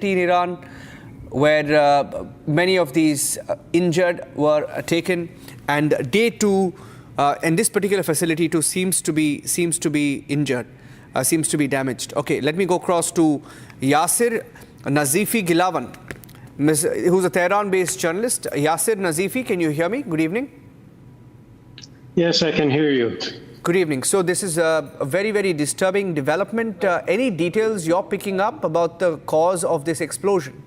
in Iran, where many of these injured were taken, and day two, and this particular facility too seems to be injured, seems to be damaged. Okay, let me go across to Yasir Nazifi Gilawan, who's a Tehran-based journalist. Yasir Nazifi, can you hear me? Good evening. Yes, I can hear you. Good evening. So this is a very, very disturbing development. Any details you're picking up about the cause of this explosion?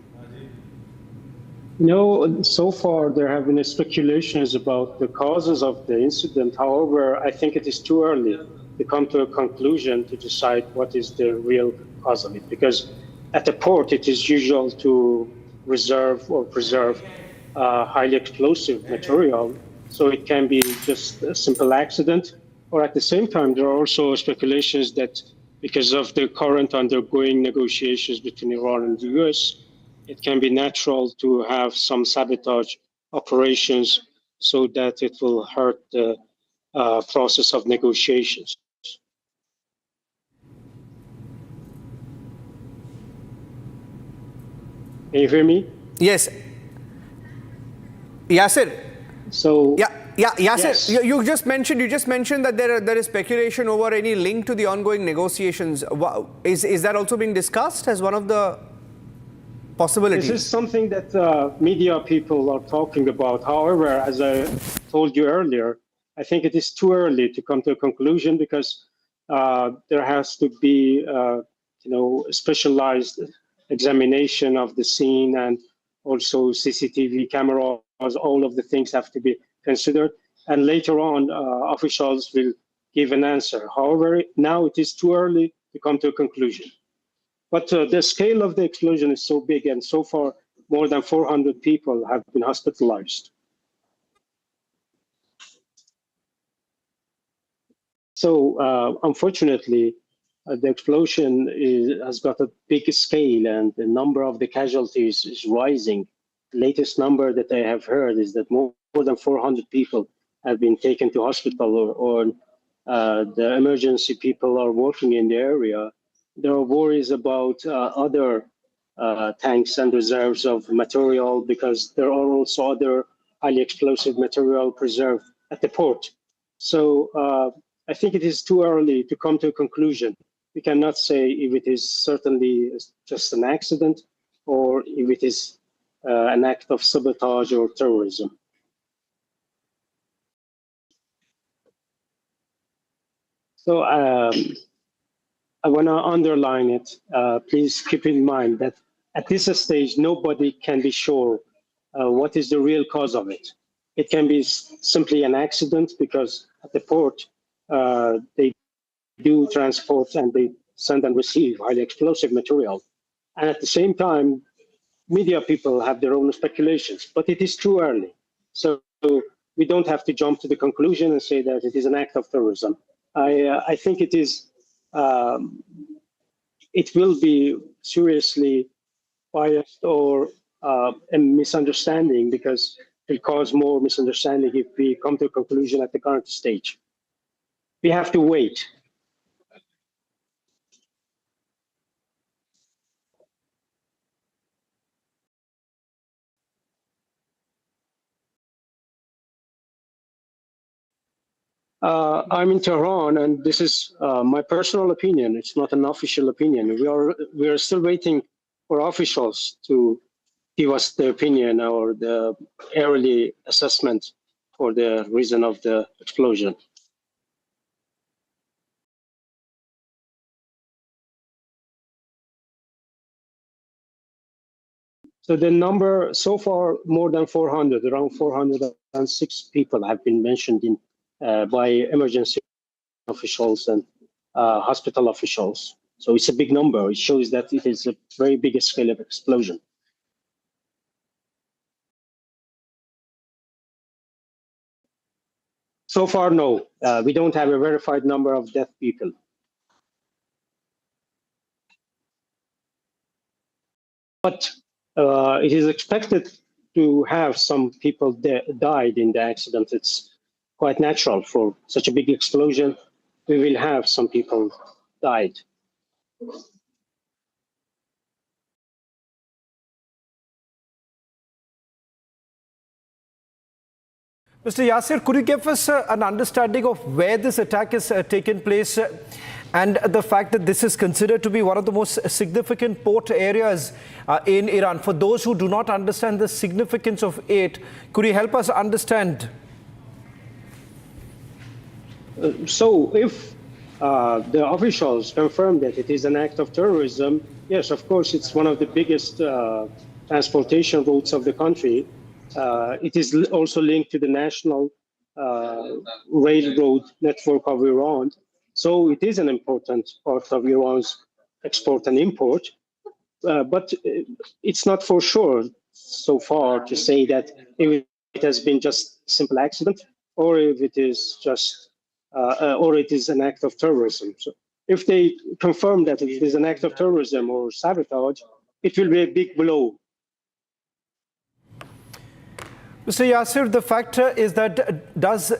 No, so far there have been speculations about the causes of the incident. However, I think it is too early to come to a conclusion to decide what is the real cause of it. Because at the port, it is usual to reserve or preserve highly explosive material. So it can be just a simple accident. Or at the same time, there are also speculations that because of the current undergoing negotiations between Iran and the US, it can be natural to have some sabotage operations so that it will hurt the process of negotiations. Can you hear me? Yes. Yasir. So Yasir, yes. you just mentioned that there is speculation over any link to the ongoing negotiations. Is that also being discussed as one of the possibilities? This is something that media people are talking about. However, as I told you earlier, I think it is too early to come to a conclusion because there has to be, specialized examination of the scene and also CCTV cameras. All of the things have to be considered, and later on, officials will give an answer. However, now it is too early to come to a conclusion. But the scale of the explosion is so big, and so far, more than 400 people have been hospitalized. So, unfortunately, the explosion has got a big scale, and the number of the casualties is rising. The latest number that I have heard is that more than 400 people have been taken to hospital, or the emergency people are working in the area. There are worries about other tanks and reserves of material because there are also other highly explosive material preserved at the port. So I think it is too early to come to a conclusion. We cannot say if it is certainly just an accident or if it is an act of sabotage or terrorism. So I want to underline it. Please keep in mind that at this stage, nobody can be sure what is the real cause of it. It can be simply an accident because at the port, they do transport and they send and receive highly explosive material. And at the same time, media people have their own speculations, but it is too early. So we don't have to jump to the conclusion and say that it is an act of terrorism. I think it is. It will be seriously biased or a misunderstanding because it will cause more misunderstanding if we come to a conclusion at the current stage. We have to wait. I'm in Tehran, and this is my personal opinion. It's not an official opinion. We are still waiting for officials to give us the opinion or the early assessment for the reason of the explosion. So the number so far, more than 400, around 406 people have been mentioned in by emergency officials and hospital officials. So it's a big number. It shows that it is a very big scale of explosion. So far, no. We don't have a verified number of dead people. But it is expected to have some people died in the accident. It's quite natural for such a big explosion. We will have some people died. Mr. Yasir, could you give us an understanding of where this attack has taken place and the fact that this is considered to be one of the most significant port areas in Iran? For those who do not understand the significance of it, could you help us understand? So if the officials confirm that it is an act of terrorism, yes, of course, it's one of the biggest transportation routes of the country. It is also linked to the national railroad network of Iran. So it is an important part of Iran's export and import. But it's not for sure so far to say that if it has been just a simple accident or if it is just or it is an act of terrorism. So if they confirm that it is an act of terrorism or sabotage, it will be a big blow. Mr. Yasir, the fact is that does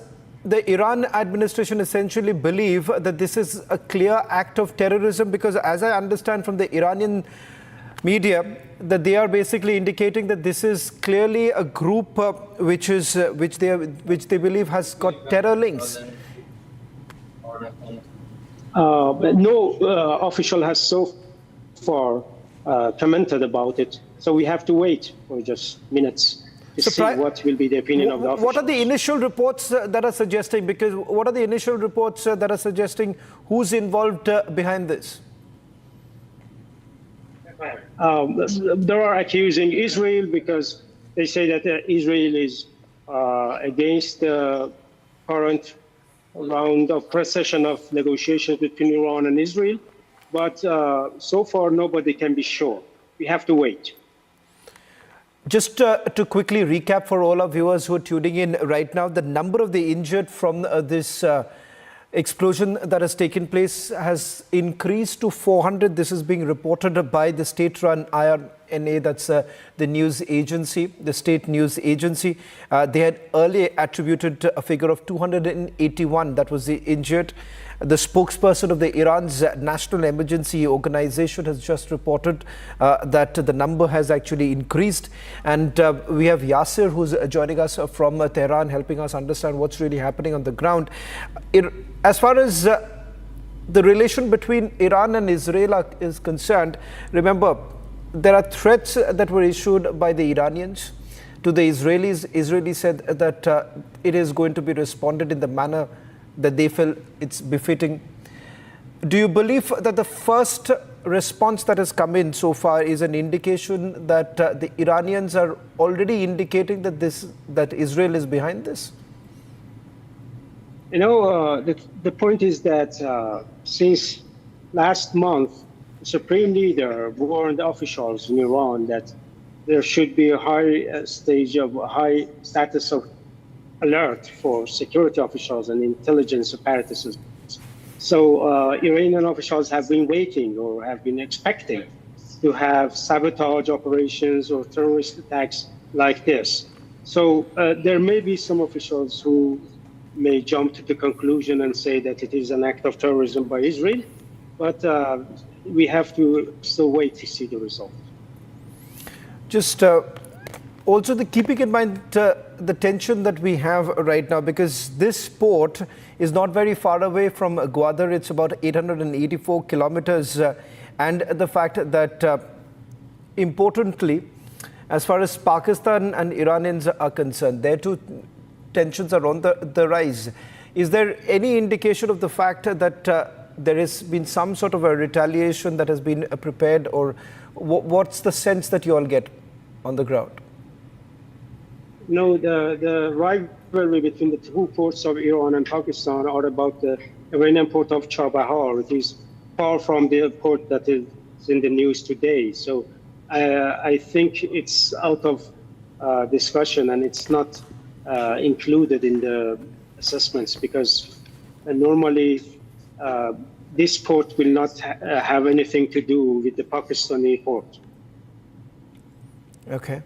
the Iran administration essentially believe that this is a clear act of terrorism? Because as I understand from the Iranian media, that they are basically indicating that this is clearly a group which they believe has got terror links. But no official has so far commented about it. So we have to wait for just minutes to see what will be the opinion of the officials. What are the initial reports that are suggesting? Because what are the initial reports that are suggesting who's involved behind this? They are accusing Israel because they say that Israel is against the current round of procession of negotiations between Iran and Israel. But so far, nobody can be sure. We have to wait. Just to quickly recap for all our viewers who are tuning in right now, the number of the injured from this explosion that has taken place has increased to 400. This is being reported by the state-run IRNA, that's the news agency, the state news agency. They had earlier attributed a figure of 281, that was the injured. The spokesperson of the Iran's National Emergency Organization has just reported that the number has actually increased. And we have Yasir, who's joining us from Tehran, helping us understand what's really happening on the ground. As far as the relation between Iran and Israel is concerned, remember, there are threats that were issued by the Iranians to the Israelis. Israelis said that it is going to be responded in the manner that they feel it's befitting. Do you believe that the first response that has come in so far is an indication that the Iranians are already indicating that Israel is behind this? You know, the point is that since last month, the Supreme Leader warned officials in Iran that there should be a high status of alert for security officials and intelligence apparatuses. So Iranian officials have been waiting or have been expecting to have sabotage operations or terrorist attacks like this. So there may be some officials who may jump to the conclusion and say that it is an act of terrorism by Israel, but we have to still wait to see the result. Just also keeping in mind the tension that we have right now, because this port is not very far away from Gwadar. It's about 884 kilometers. And the fact that, importantly, as far as Pakistan and Iranians are concerned, their two tensions are on the rise. Is there any indication of the fact that there has been some sort of a retaliation that has been prepared, or what's the sense that you all get on the ground? No, the rivalry between the two ports of Iran and Pakistan are about the Iranian port of Chabahar. It is far from the port that is in the news today. So I think it's out of discussion, and it's not included in the assessments, because normally this port will not have anything to do with the Pakistani port. Okay.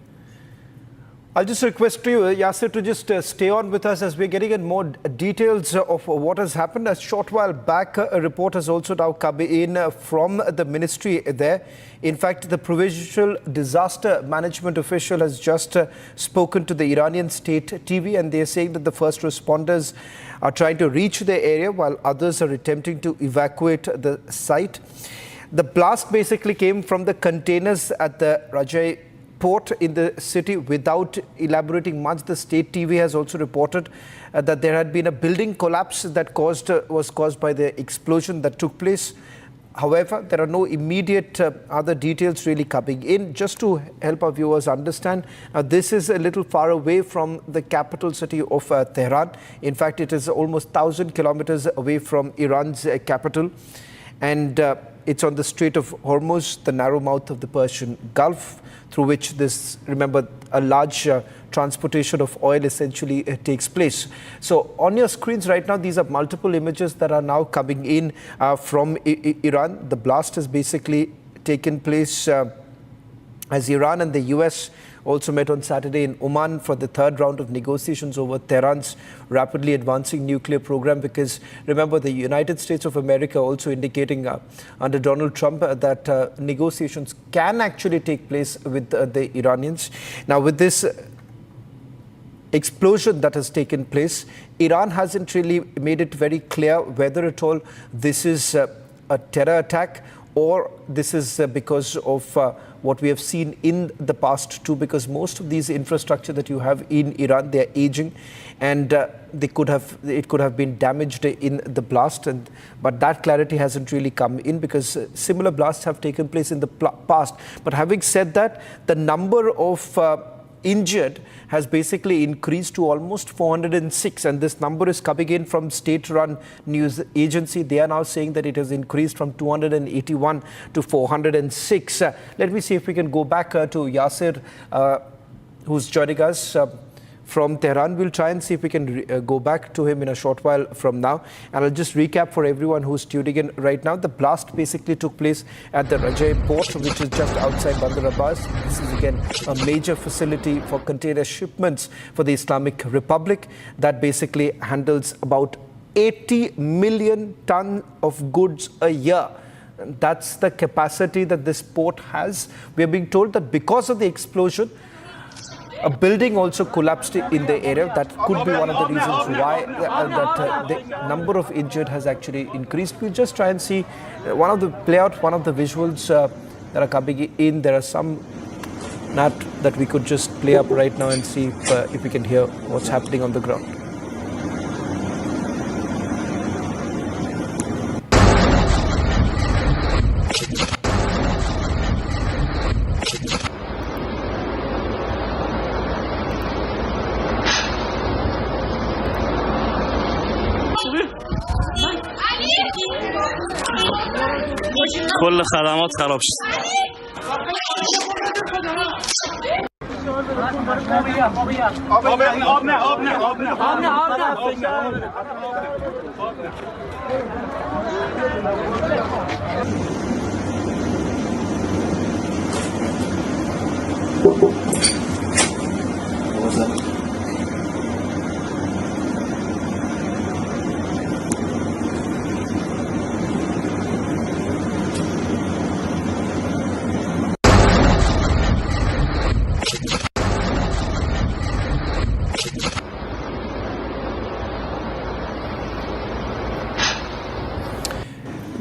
I'll just request you, Yasser, to just stay on with us as we're getting in more details of what has happened. A short while back, a report has also now come in from the ministry there. In fact, the provincial disaster management official has just spoken to the Iranian state TV, and they're saying that the first responders are trying to reach the area while others are attempting to evacuate the site. The blast basically came from the containers at the Rajai port in the city. Without elaborating much, the state TV has also reported that there had been a building collapse that was caused by the explosion that took place. However, there are no immediate other details really coming in. Just to help our viewers understand, this is a little far away from the capital city of Tehran. In fact, it is almost 1,000 kilometers away from Iran's capital. And it's on the Strait of Hormuz, the narrow mouth of the Persian Gulf, through which this, remember, a large transportation of oil essentially takes place. So on your screens right now, these are multiple images that are now coming in from Iran. The blast has basically taken place as Iran and the US also met on Saturday in Oman for the third round of negotiations over Tehran's rapidly advancing nuclear program. Because remember, the United States of America also indicating under Donald Trump that negotiations can actually take place with the Iranians. Now, with this explosion that has taken place, Iran hasn't really made it very clear whether at all this is a terror attack or this is because of what we have seen in the past too, because most of these infrastructure that you have in Iran, they are aging, and it could have been damaged in the blast, but that clarity hasn't really come in because similar blasts have taken place in the past. But having said that, the number of injured has basically increased to almost 406, and this number is coming in from state-run news agency. They are now saying that it has increased from 281 to 406. Let me see if we can go back to Yasser, who's joining us from Tehran. We'll try and see if we can go back to him in a short while from now. And I'll just recap for everyone who's tuning in right now. The blast basically took place at the Rajai port, which is just outside Bandar Abbas. This is again a major facility for container shipments for the Islamic Republic that basically handles about 80 million tons of goods a year. That's the capacity that this port has. We are being told that because of the explosion, a building also collapsed in the area. That could be one of the reasons why the number of injured has actually increased. We'll just try and see one of the visuals that are coming in. There are some that we could just play up right now and see if we can hear what's happening on the ground. کل خدمات خراب شد.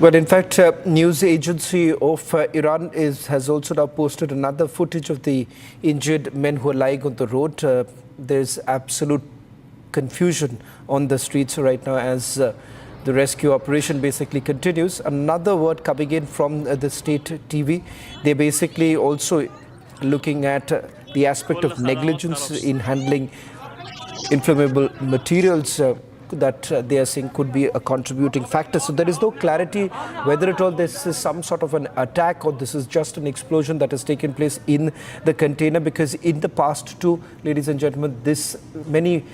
But in fact, news agency of Iran has also now posted another footage of the injured men who are lying on the road. There's absolute confusion on the streets right now as the rescue operation basically continues. Another word coming in from the state TV. They're basically also looking at the aspect of negligence in handling inflammable materials that they are saying could be a contributing factor. So there is no clarity whether at all this is some sort of an attack or this is just an explosion that has taken place in the container, because in the past too, ladies and gentlemen, many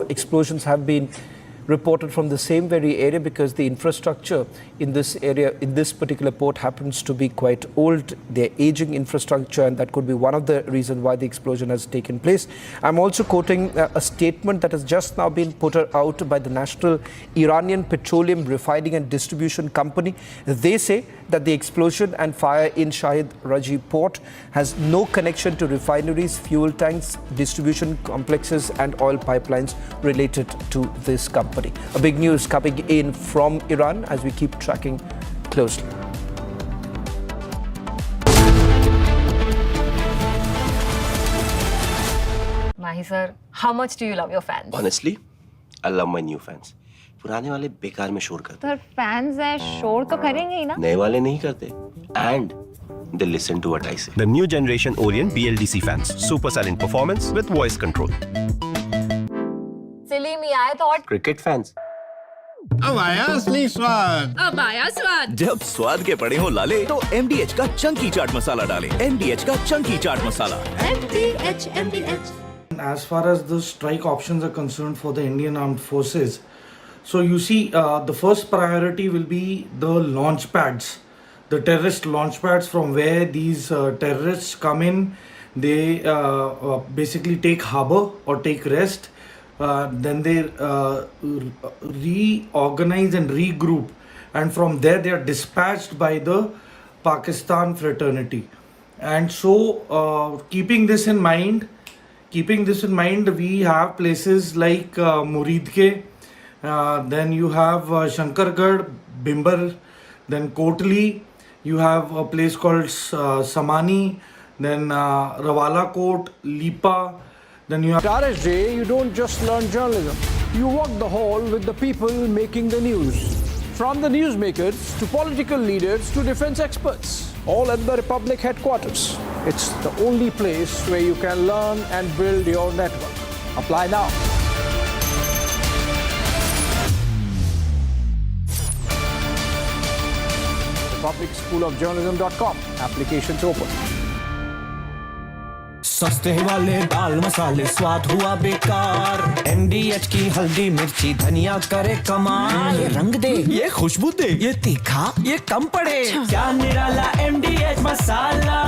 explosions have been reported from the same very area because the infrastructure in this area, in this particular port, happens to be quite old. They're aging infrastructure, and that could be one of the reasons why the explosion has taken place. I'm also quoting a statement that has just now been put out by the National Iranian Petroleum Refining and Distribution Company. They say that the explosion and fire in Shahid Raji port has no connection to refineries, fuel tanks, distribution complexes and oil pipelines related to this company. A big news coming in from Iran as we keep tracking closely. Mahi sir, how much do you love your fans? Honestly, I love my new fans. पुराने वाले बेकार में शोर करते sir fans हैं शोर तो करेंगे ही ना नए वाले नहीं करते and they listen to what I say. The new generation Orient BLDC fans. Super silent performance with voice control. सिली में आए तो और Cricket fans. अब आया असली स्वाद। अब आया स्वाद। जब स्वाद के पड़े हो लाले तो MDH का चंकी चाट मसाला डालें। MDH का Chunky chaat masala. MDH. As far as the strike options are concerned for the Indian Armed Forces, so you see the first priority will be the launch pads, the terrorist launch pads from where these terrorists come in. They basically take harbor or take rest. Then they reorganize and regroup, and from there they are dispatched by the Pakistan fraternity. And so keeping this in mind, we have places like Muridke, then you have Shankargarh, Bimbar, then Kotli, you have a place called Samani, then Rawala Kot, Lipa, then you have... RSJ, you don't just learn journalism. You walk the hall with the people making the news. From the newsmakers to political leaders to defense experts, all at the Republic headquarters. It's the only place where you can learn and build your network. Apply now. republicschoolofjournalism.com. Applications open. सस्ते वाले दाल मसाले स्वाद हुआ बेकार MDH की हल्दी मिर्ची धनिया करे कमाल ये रंग दे ये खुशबू दे ये तीखा ये कम पड़े क्या निराला MDH मसाला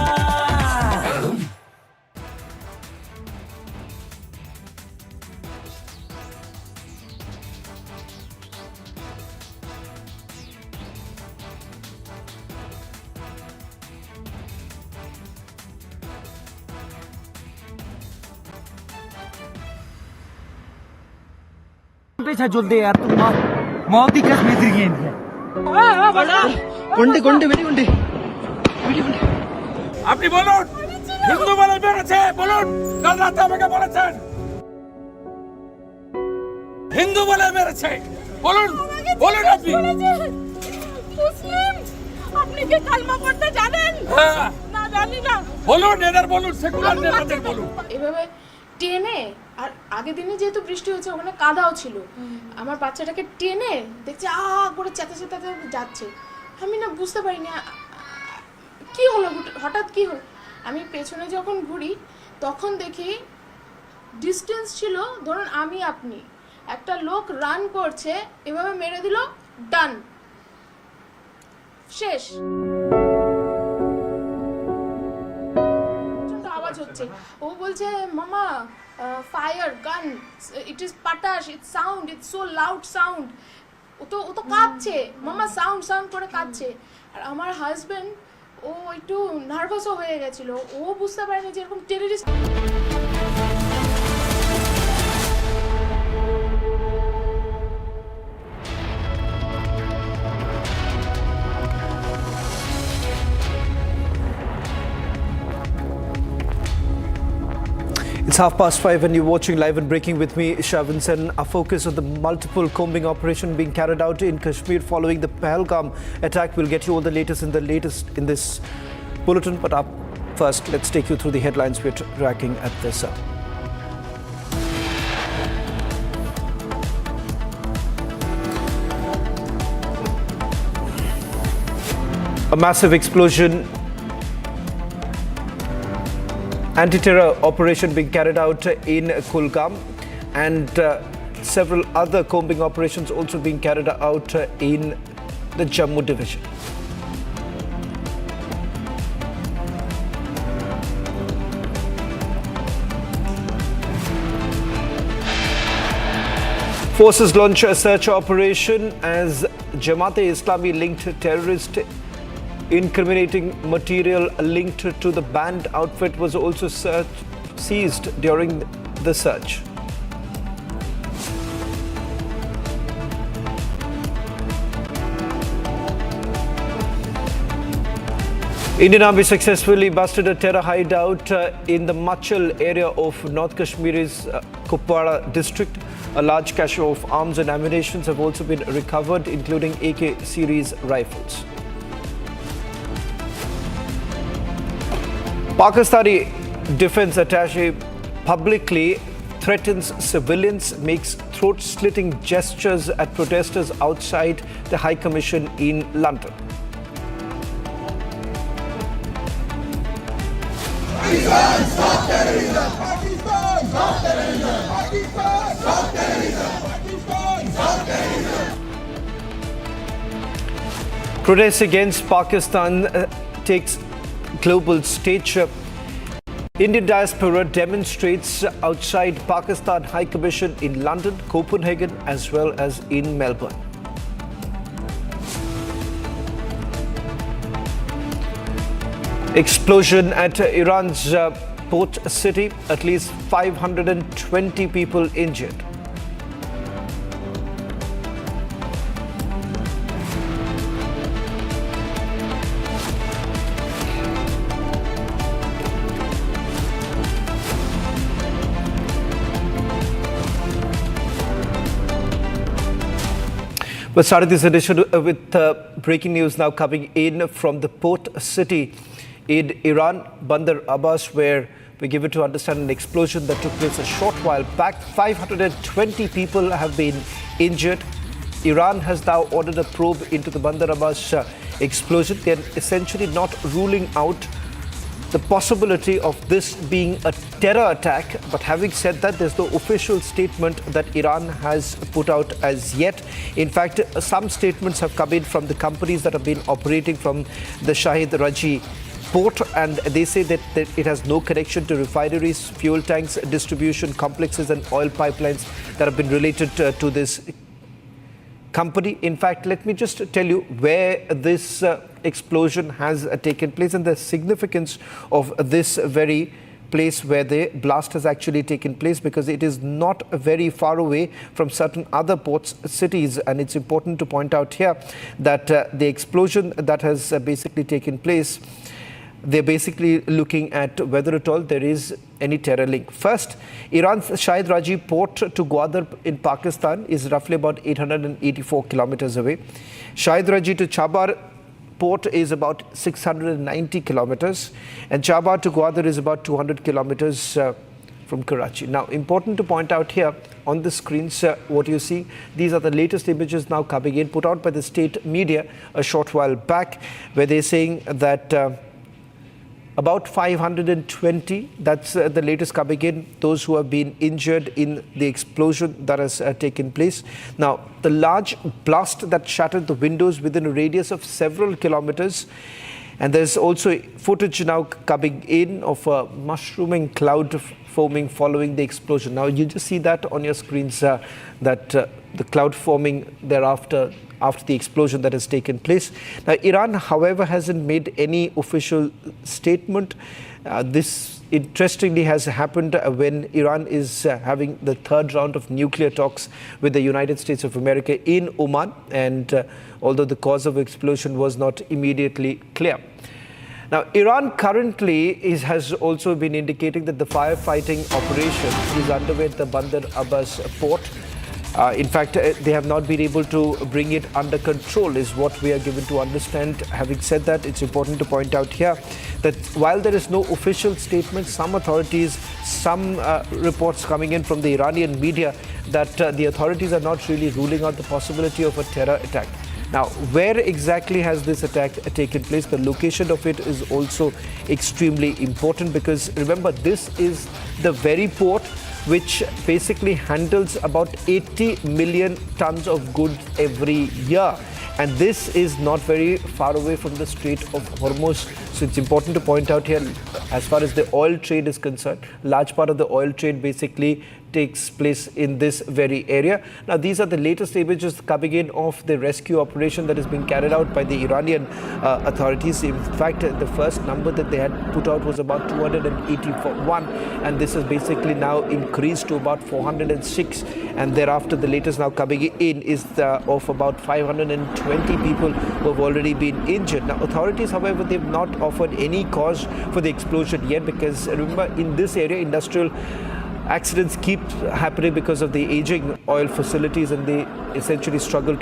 जुल दे यार तुम मौत की कसम इधर गेंद है गुंडे गुंडे बेटी गुंडे আপনি বলুন হিন্দু বলে বেরোছে বলুন কাল রাতে আমাকে বলেছেন হিন্দু বলে মেরেছে বলুন বলুন আপনি মুসলিম আপনি কি কালমা পড়তে জানেন না জানি না বলুন এদের বলুন সেকুলার নেতাদের বলুন এভাবে টেনে আর আগের দিনে যেহেতু বৃষ্টি হচ্ছে ওখানে কাদাও ছিল আমার বাচ্চাটাকে টেনে দেখছে করে চেতে চেতে যাচ্ছে আমি না বুঝতে পারিনি কি হলো হঠাৎ কি হলো আমি পেছনে যখন ঘুরি তখন দেখি ডিসটেন্স ছিল ধরুন আমি আপনি একটা লোক রান করছে এভাবে মেরে দিল ডান শেষ আওয়াজ হচ্ছে ও বলছে মামা ফায়ার গান ইট ইজ পাটাশ it's sound it's so loud sound ও তো কাঁদছে মামা সাউন্ড করে কাঁদছে আর আমার হাজবেন্ড ও একটু নার্ভাসও হয়ে গেছিল ও বুঝতে পারেনি যে এরকম terrorist It's 5:30 and you're watching Live and Breaking with me, Shavin Sen. Our focus on the multiple combing operation being carried out in Kashmir following the Pahalgam attack. We'll get you all the latest in this bulletin. But up first, let's take you through the headlines we're tracking at this hour. A massive explosion. Anti-terror operation being carried out in Kulgam, and several other combing operations also being carried out in the Jammu division. Forces launch a search operation as Jamaat-e-Islami linked terrorist incriminating material linked to the banned outfit was also seized during the search. Indian Army successfully busted a terror hideout in the Machal area of North Kashmir's Kupwara district. A large cache of arms and ammunition have also been recovered, including AK series rifles. Pakistani defense attaché publicly threatens civilians, makes throat-slitting gestures at protesters outside the High Commission in London. Pakistan, stop terrorism! Pakistan, stop terrorism! Pakistan, stop terrorism! Pakistan, stop terrorism! Protests against Pakistan takes global stage. Indian diaspora demonstrates outside Pakistan High Commission in London, Copenhagen, as well as in Melbourne. Explosion at Iran's port city, at least 520 people injured. We started this edition with breaking news now coming in from the port city in Iran, Bandar Abbas, where we give it to understand an explosion that took place a short while back. 520 people have been injured. Iran has now ordered a probe into the Bandar Abbas explosion. They're essentially not ruling out the possibility of this being a terror attack. But having said that, there's no official statement that Iran has put out as yet. In fact, some statements have come in from the companies that have been operating from the Shahid Raji port, and they say that it has no connection to refineries, fuel tanks, distribution complexes and oil pipelines that have been related to this company. In fact, let me just tell you where this explosion has taken place and the significance of this very place where the blast has actually taken place, because it is not very far away from certain other ports cities. And it's important to point out here that the explosion that has basically taken place, they're basically looking at whether at all there is any terror link. First, Iran's Shahid Raji port to Gwadar in Pakistan is roughly about 884 kilometers away. Shahid Raji to Chabar port is about 690 kilometers, and Chabar to Gwadar is about 200 kilometers from Karachi. Now, important to point out here on the screens, what you see, these are the latest images now coming in, put out by the state media a short while back, where they're saying that about 520, that's the latest coming in, those who have been injured in the explosion that has taken place. Now, the large blast that shattered the windows within a radius of several kilometers, and there's also footage now coming in of a mushrooming cloud forming following the explosion. Now, you just see that on your screens, that the cloud forming thereafter, after the explosion that has taken place. Now, Iran, however, hasn't made any official statement. This, interestingly, has happened when Iran is having the third round of nuclear talks with the United States of America in Oman, and although the cause of explosion was not immediately clear. Now, Iran currently has also been indicating that the firefighting operation is underway at the Bandar Abbas port. In fact, they have not been able to bring it under control, is what we are given to understand. Having said that, it's important to point out here that while there is no official statement, some authorities, some reports coming in from the Iranian media that the authorities are not really ruling out the possibility of a terror attack. Now, where exactly has this attack taken place? The location of it is also extremely important, because remember, this is the very port which basically handles about 80 million tons of goods every year. And this is not very far away from the Strait of Hormuz. So it's important to point out here, as far as the oil trade is concerned, large part of the oil trade basically takes place in this very area. Now, these are the latest images coming in of the rescue operation that is being carried out by the Iranian authorities. In fact, the first number that they had put out was about 281, and this is basically now increased to about 406. And thereafter, the latest now coming in is of about 520 people who have already been injured. Now, authorities, however, they've not offered any cause for the explosion yet, because remember, in this area, industrial accidents keep happening because of the aging oil facilities, and they essentially struggle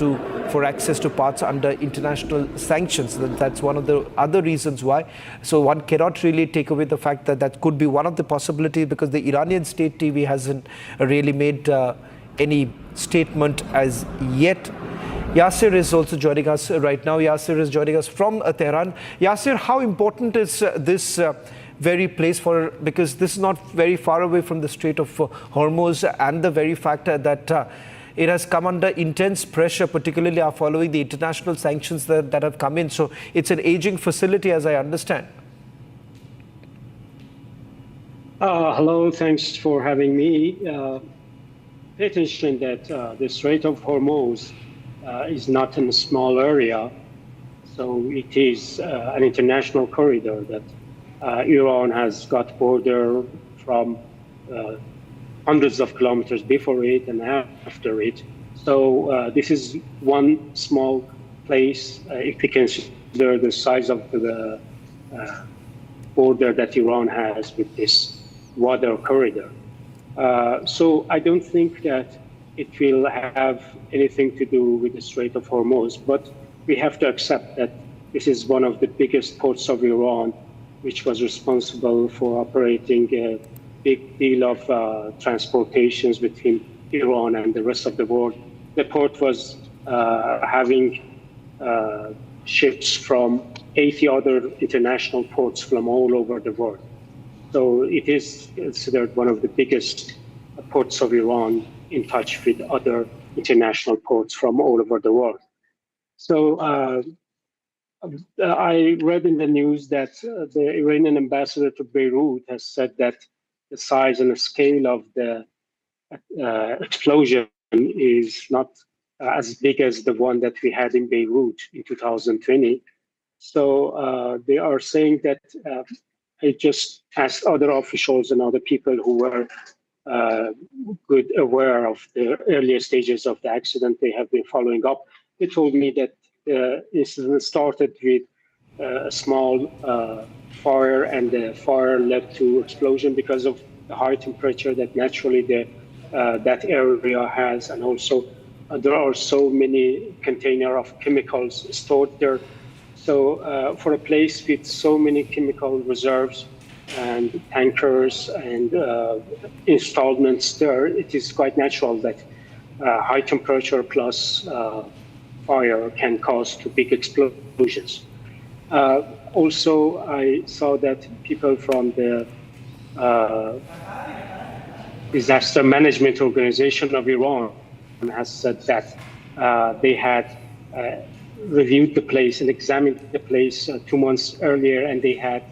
for access to parts under international sanctions. That's one of the other reasons why. So one cannot really take away the fact that that could be one of the possibilities, because the Iranian state TV hasn't really made any statement as yet. Yasir is also joining us right now. Yasir is joining us from Tehran. Yasir, how important is this very place because this is not very far away from the Strait of Hormuz, and the very fact that it has come under intense pressure, particularly following the international sanctions that have come in. So it's an aging facility, as I understand. Hello, thanks for having me. Pay attention that the Strait of Hormuz is not in a small area. So it is an international corridor that Iran has got border from hundreds of kilometers before it and after it. So this is one small place, if you consider the size of the border that Iran has with this water corridor. So I don't think that it will have anything to do with the Strait of Hormuz, but we have to accept that this is one of the biggest ports of Iran, which was responsible for operating a big deal of transportations between Iran and the rest of the world. The port was having ships from 80 other international ports from all over the world. So it is considered one of the biggest ports of Iran, in touch with other international ports from all over the world. So I read in the news that the Iranian ambassador to Beirut has said that the size and the scale of the explosion is not as big as the one that we had in Beirut in 2020. So they are saying that I just asked other officials and other people who were good aware of the earlier stages of the accident. They have been following up. They told me that the incident started with a small fire, and the fire led to explosion because of the high temperature that naturally that area has, and also there are so many containers of chemicals stored there. So for a place with so many chemical reserves and tankers and installments there, it is quite natural that high temperature plus fire can cause to big explosions. Also, I saw that people from the Disaster Management Organization of Iran has said that they had reviewed the place and examined the place 2 months earlier, and they had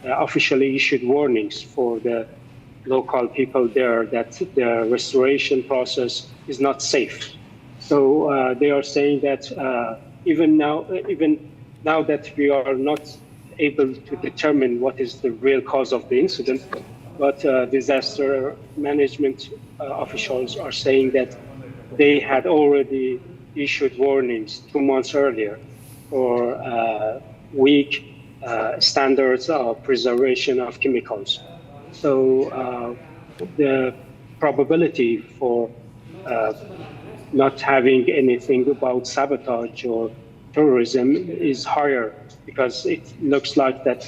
officially issued warnings for the local people there that the restoration process is not safe. So they are saying that even now that we are not able to determine what is the real cause of the incident, but disaster management officials are saying that they had already issued warnings 2 months earlier for weak standards of preservation of chemicals. So the probability for not having anything about sabotage or terrorism is higher, because it looks like that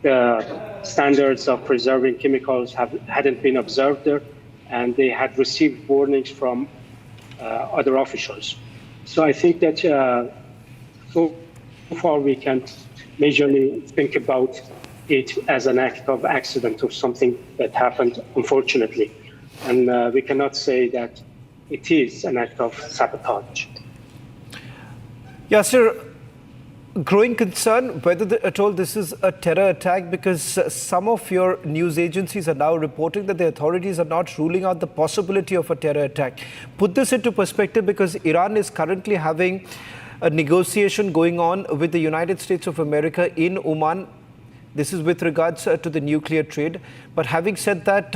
the standards of preserving chemicals hadn't been observed there, and they had received warnings from other officials. So I think that so far we can majorly think about it as an act of accident or something that happened, unfortunately. And we cannot say that it is an act of sabotage. Yasser, growing concern whether at all this is a terror attack, because some of your news agencies are now reporting that the authorities are not ruling out the possibility of a terror attack. Put this into perspective, because Iran is currently having a negotiation going on with the United States of America in Oman. This is with regards to the nuclear trade. But having said that,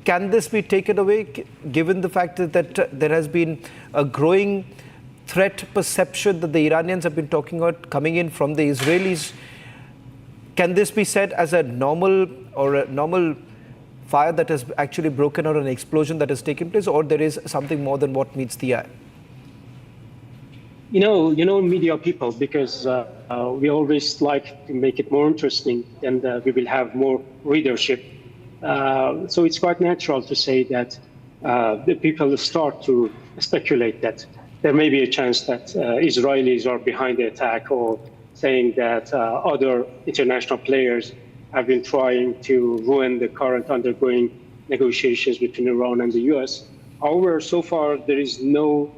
can this be taken away, given the fact that there has been a growing threat perception that the Iranians have been talking about coming in from the Israelis? Can this be said as a normal fire that has actually broken out, an explosion that has taken place, or there is something more than what meets the eye? You know, media people, because we always like to make it more interesting, and we will have more readership. So it's quite natural to say that the people start to speculate that there may be a chance that Israelis are behind the attack, or saying that other international players have been trying to ruin the current ongoing negotiations between Iran and the US. However, so far there is no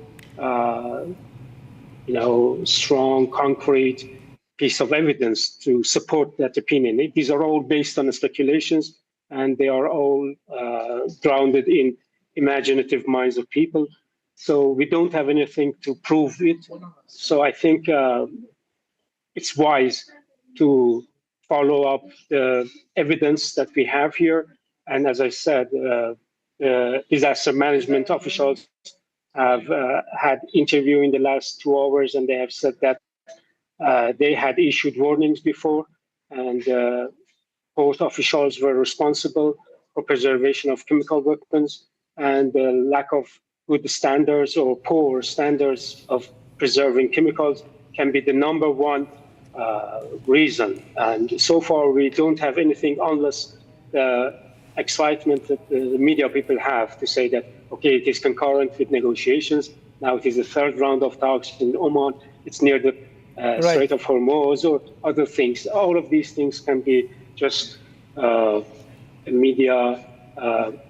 strong, concrete piece of evidence to support that opinion. These are all based on speculations, and they are all grounded in imaginative minds of people. So we don't have anything to prove it. So I think it's wise to follow up the evidence that we have here. And as I said, disaster management officials have had interview in the last 2 hours, and they have said that they had issued warnings before, and both officials were responsible for preservation of chemical weapons, and the lack of good standards or poor standards of preserving chemicals can be the number one reason. And so far, we don't have anything, unless the excitement that the media people have to say that, okay, it is concurrent with negotiations. Now it is the third round of talks in Oman. It's near the Strait of Hormuz, or other things. All of these things can be just a media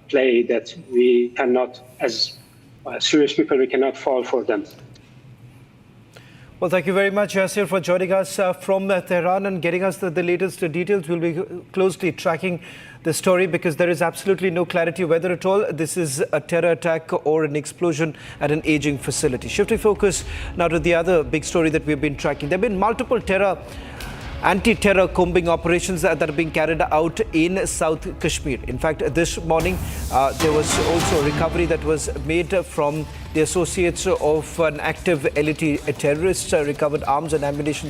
play that we cannot, as serious people, we cannot fall for them. Well, thank you very much, Yasser, for joining us from Tehran and getting us the latest details. We'll be closely tracking the story, because there is absolutely no clarity whether at all this is a terror attack or an explosion at an aging facility. Shifting focus now to the other big story that we've been tracking. There have been multiple anti-terror combing operations that are being carried out in South Kashmir. In fact, this morning, there was also a recovery that was made from the associates of an active elite terrorist, recovered arms and ammunition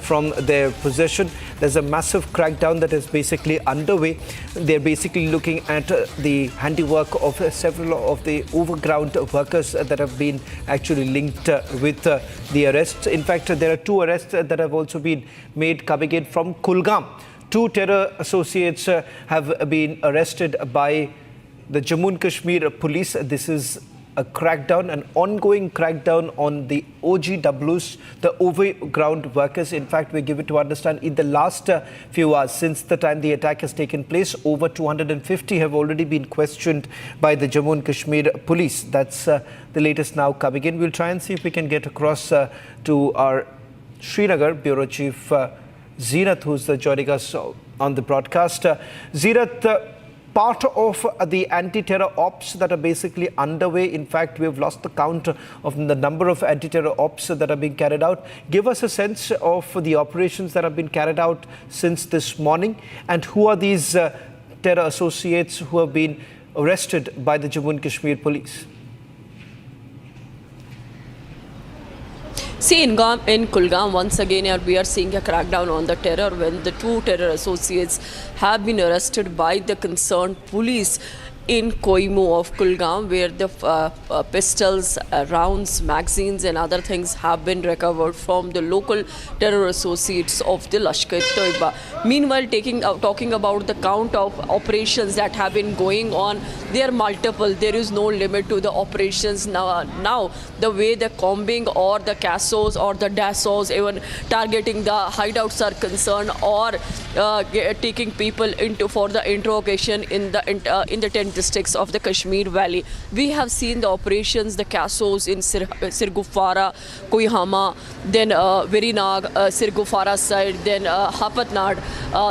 from their possession. There's a massive crackdown that is basically underway. They're basically looking at the handiwork of several of the overground workers that have been actually linked with the arrests. In fact, there are 2 arrests that have also been made coming in from Kulgam. 2 terror associates have been arrested by the Jammu and Kashmir police. This is a crackdown, an ongoing crackdown on the OGWs, the overground workers. In fact, we give it to understand in the last few hours, since the time the attack has taken place, over 250 have already been questioned by the Jammu and Kashmir police. That's the latest now coming in. We'll try and see if we can get across to our Srinagar Bureau Chief Zeenat, who's joining us on the broadcast. Zeenat, part of the anti-terror ops that are basically underway. In fact, we've lost the count of the number of anti-terror ops that are being carried out. Give us a sense of the operations that have been carried out since this morning, and who are these terror associates who have been arrested by the Jammu and Kashmir police? See, in Kulgam, once again, we are seeing a crackdown on the terror when the 2 terror associates have been arrested by the concerned police in Koimu of Kulgam, where the pistols, rounds, magazines and other things have been recovered from the local terror associates of the Lashkar-e-Toiba. Meanwhile, talking about the count of operations that have been going on, they are multiple. There is no limit to the operations now. The way the combing or the CASOs or the DASOs, even targeting the hideouts are concerned, or taking people for the interrogation in the tent districts of the Kashmir Valley. We have seen the operations, the CASOs in Sirgufara, Koihama, then Virinag, Sirgufara side, then Hapatnad.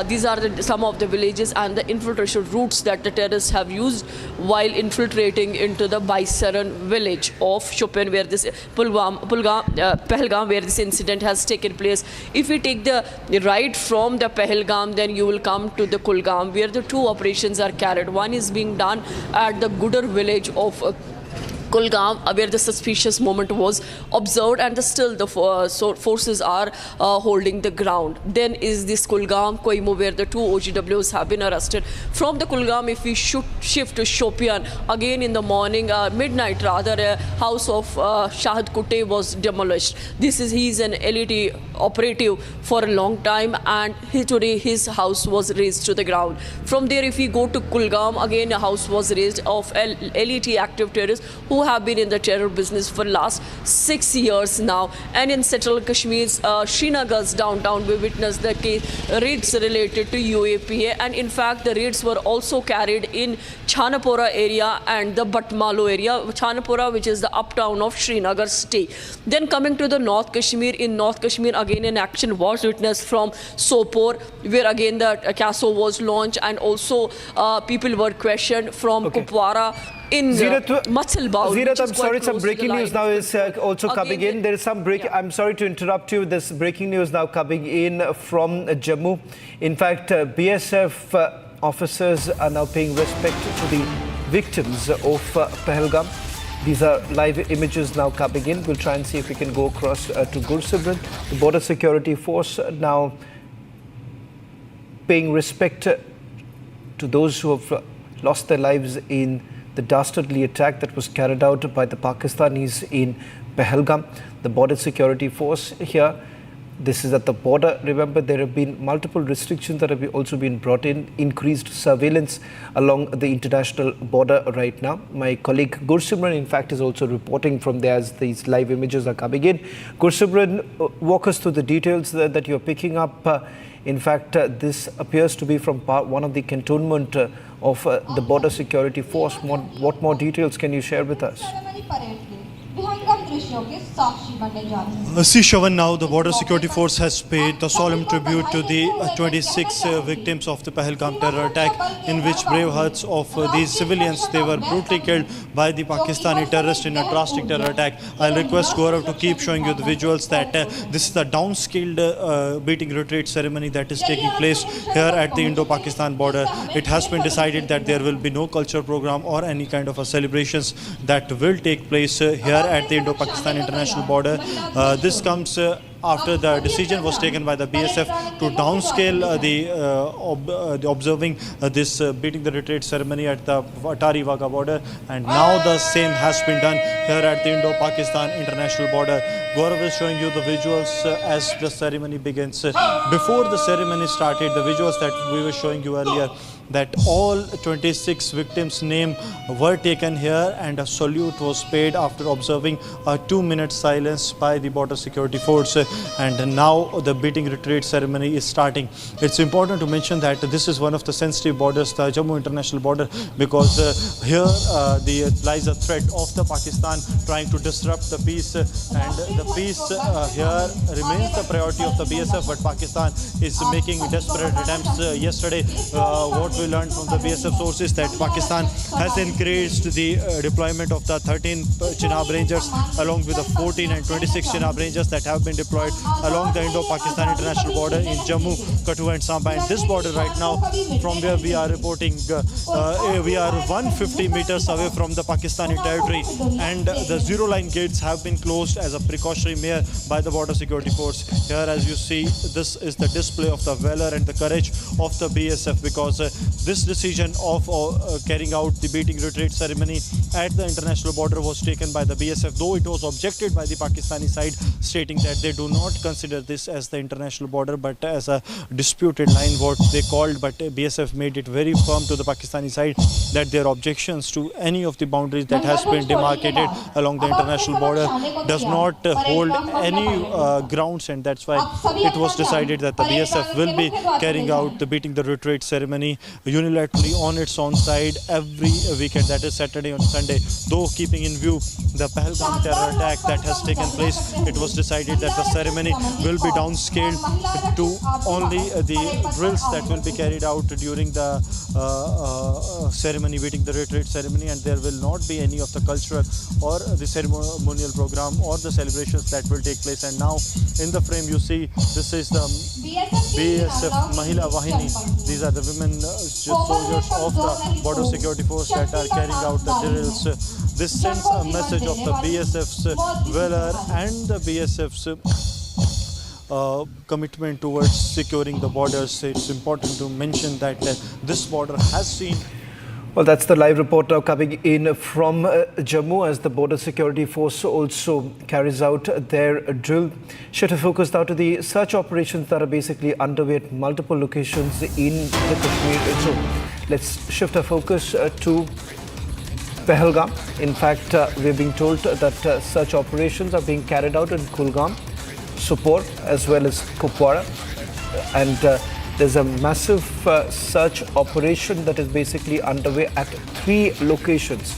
These are some of the villages and the infiltration routes that the terrorists have used while infiltrating into the Baisaran village of Shopian, where this Pahalgam, where this incident has taken place. If we take the right from the Pahalgam, then you will come to the Kulgam, where the two operations are carried. One is being done at the Gudar village of Kulgam, where the suspicious moment was observed, and still the forces are holding the ground. Then is this Kulgam, Koimu, where the two OGWs have been arrested. From the Kulgam, if we should shift to Shopian, again in the morning, midnight rather, a house of Shahid Kutte was demolished. He is an elite operative for a long time, and today his house was razed to the ground. From there, if we go to Kulgam, again a house was razed of elite active terrorists who have been in the terror business for last 6 years now. And in Central Kashmir's Srinagar's downtown, we witnessed the raids related to UAPA, and in fact the raids were also carried in Chanapora area and the Batmalo area. Chanapora, which is the uptown of Srinagar state. Then coming to the North Kashmir, in North Kashmir again an action was witnessed from Sopore, where again the CASO was launched, and also people were questioned from Kupwara. In Matsalbaul. Zirat, I'm sorry, some breaking news now is also coming in. There is some break. I'm sorry to interrupt you. There's breaking news now coming in from Jammu. In fact, BSF officers are now paying respect to the victims of Pahalgam. These are live images now coming in. We'll try and see if we can go across to Gursibran. The Border Security Force now paying respect to those who have lost their lives in the dastardly attack that was carried out by the Pakistanis in Pahalgam. The Border Security Force here, this is at the border. Remember, there have been multiple restrictions that have also been brought in, increased surveillance along the international border right now. My colleague Gursimran, in fact, is also reporting from there as these live images are coming in. Gursimran, walk us through the details that you're picking up. In fact, this appears to be from one of the cantonment of the Border Security Force. What more details can you share with us? See, Shavan, now the Border Security Force has paid the solemn tribute to the 26 victims of the Pahalgam terror attack, in which brave hearts of these civilians, they were brutally killed by the Pakistani terrorists in a drastic terror attack. I'll request Gaurav to keep showing you the visuals that this is the downscaled beating retreat ceremony that is taking place here at the Indo-Pakistan border. It has been decided that there will be no culture program or any kind of a celebrations that will take place here at the Indo-Pakistan international border. This comes after the decision was taken by the BSF to downscale the observing this beating the retreat ceremony at the Atari-Wagah border, and now the same has been done here at the Indo-Pakistan international border. Gaurav is showing you the visuals as the ceremony begins. Before the ceremony started, the visuals that we were showing you earlier, that all 26 victims' names were taken here and a salute was paid after observing a 2-minute silence by the Border Security Force. And now the beating retreat ceremony is starting. It's important to mention that this is one of the sensitive borders, the Jammu international border, because here there lies a threat of the Pakistan trying to disrupt the peace, and the peace here remains the priority of the BSF, but Pakistan is making desperate attempts. Yesterday, what we learned from the BSF sources that Pakistan has increased the deployment of the 13 Chenab Rangers along with the 14 and 26 Chenab Rangers that have been deployed along the Indo-Pakistan international border in Jammu, Kathua and Samba. And this border right now, from where we are reporting, we are 150 meters away from the Pakistani territory, and the zero line gates have been closed as a precautionary measure by the Border Security Force. Here, as you see, this is the display of the valor and the courage of the BSF, because this decision of carrying out the beating retreat ceremony at the international border was taken by the BSF, though it was objected by the Pakistani side, stating that they do not consider this as the international border but as a disputed line, what they called. But BSF made it very firm to the Pakistani side that their objections to any of the boundaries that has been demarcated along the international border does not hold any grounds, and that's why it was decided that the BSF will be carrying out the beating the retreat ceremony unilaterally on its own side every weekend, that is Saturday and Sunday. Though keeping in view the Pahalgam terror attack that has taken place, it was decided that the ceremony will be downscaled to only the drills that will be carried out during the ceremony, beating the retreat ceremony, and there will not be any of the cultural or the ceremonial program or the celebrations that will take place. And now in the frame you see, this is the BSF Mahila Wahini. These are the women soldiers of the border security force that are carrying out the drills. This sends a message of the BSF's valor and the BSF's commitment towards securing the borders. It's important to mention that this border has seen. Well, that's the live report now coming in from Jammu as the Border Security Force also carries out their drill. Shift to focus now to the search operations that are basically underway at multiple locations in the Kashmir zone. Let's shift our focus to Pahalgam. In fact, we're being told that search operations are being carried out in Kulgam, Sopore as well as Kupwara, and there's a massive search operation that is basically underway at three locations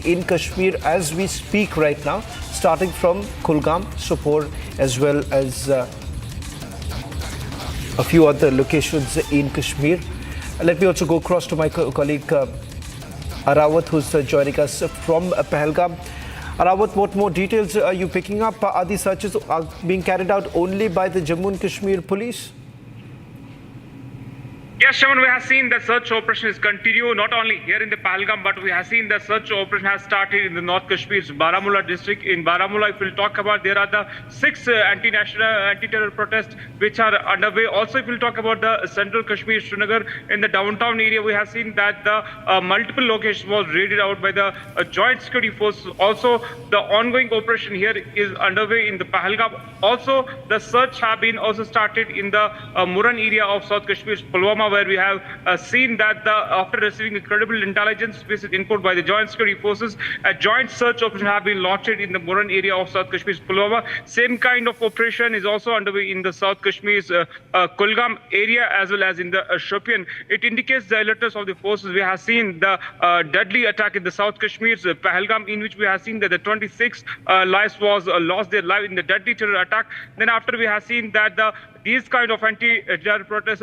in Kashmir as we speak right now, starting from Kulgam, Sopore as well as a few other locations in Kashmir. Let me also go across to my colleague Arawat, who's joining us from Pahalgam. Arawat, what more details are you picking up? Are these searches being carried out only by the Jammu and Kashmir police? Yes, Shaman, we have seen the search operation is continue not only here in the Pahalgam, but we have seen the search operation has started in the North Kashmir's Baramulla district. In Baramulla, if we'll talk about, there are the 6 anti-terror protests which are underway. Also, if we'll talk about the Central Kashmir, Srinagar, in the downtown area, we have seen that the multiple locations was raided out by the joint security force. Also, the ongoing operation here is underway in the Pahalgam. Also, the search have been also started in the Muran area of South Kashmir's Pulwama, where we have seen that after receiving credible intelligence-based input by the joint security forces, a joint search operation have been launched in the Muran area of South Kashmir's Pulwama. Same kind of operation is also underway in the South Kashmir's Kulgam area as well as in the Shopian. It indicates the alertness of the forces. We have seen the deadly attack in the South Kashmir's Pahalgam, in which we have seen that the 26 lives was lost their life in the deadly terror attack. Then after we have seen that these kind of anti-terror protests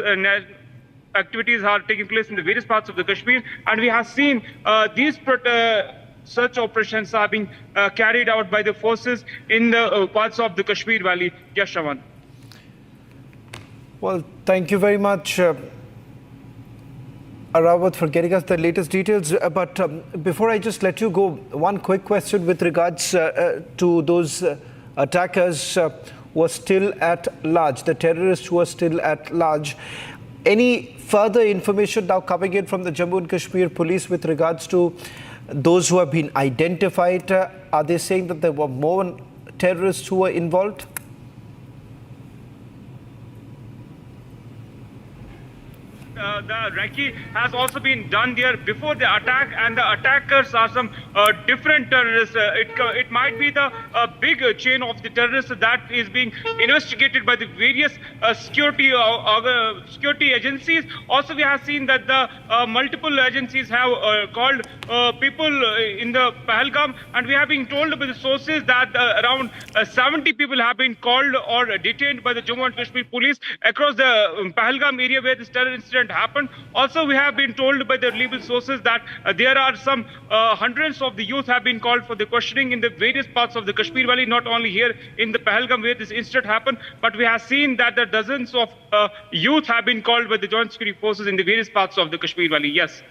activities are taking place in the various parts of the Kashmir, and we have seen these search operations are being carried out by the forces in the parts of the Kashmir Valley. Yes, Shaman. Well, thank you very much, Arawat, for getting us the latest details. But before I just let you go, one quick question with regards to those attackers who are still at large, the terrorists who are still at large. Any further information now coming in from the Jammu and Kashmir police with regards to those who have been identified? Are they saying that there were more terrorists who were involved? The recce has also been done there before the attack, and the attackers are some different terrorists. It might be the big chain of the terrorists that is being investigated by the various security agencies. Also, we have seen that the multiple agencies have called people in the Pahalgam, and we have been told by the sources that around 70 people have been called or detained by the Jammu and Kashmir police across the Pahalgam area where this terror incident happened. Also, we have been told by the reliable sources that there are some hundreds of the youth have been called for the questioning in the various parts of the Kashmir Valley, not only here in the Pahalgam where this incident happened, but we have seen that the dozens of youth have been called by the joint security forces in the various parts of the Kashmir Valley. Yes.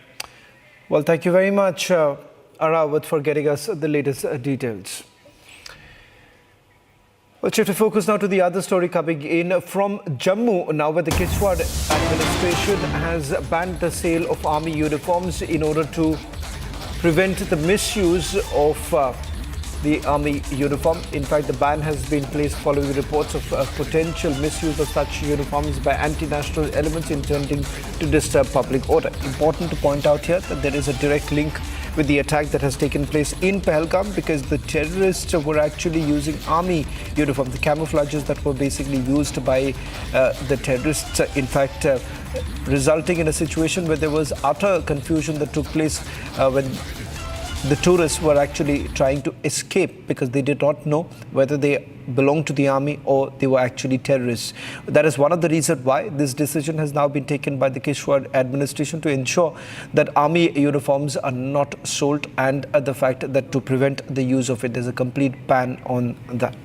Well, thank you very much, Arawat, for getting us the latest details. Well, shift to focus now to the other story coming in from Jammu now, where the Kiswar administration has banned the sale of army uniforms in order to prevent the misuse of the army uniform. In fact, the ban has been placed following reports of potential misuse of such uniforms by anti-national elements intending to disturb public order. Important to point out here that there is a direct link with the attack that has taken place in Pahalgam, because the terrorists were actually using army uniform, the camouflages that were basically used by the terrorists. In fact, resulting in a situation where there was utter confusion that took place when the tourists were actually trying to escape because they did not know whether they belonged to the army or they were actually terrorists. That is one of the reasons why this decision has now been taken by the Keshwar administration to ensure that army uniforms are not sold, and the fact that to prevent the use of it, there's a complete ban on that.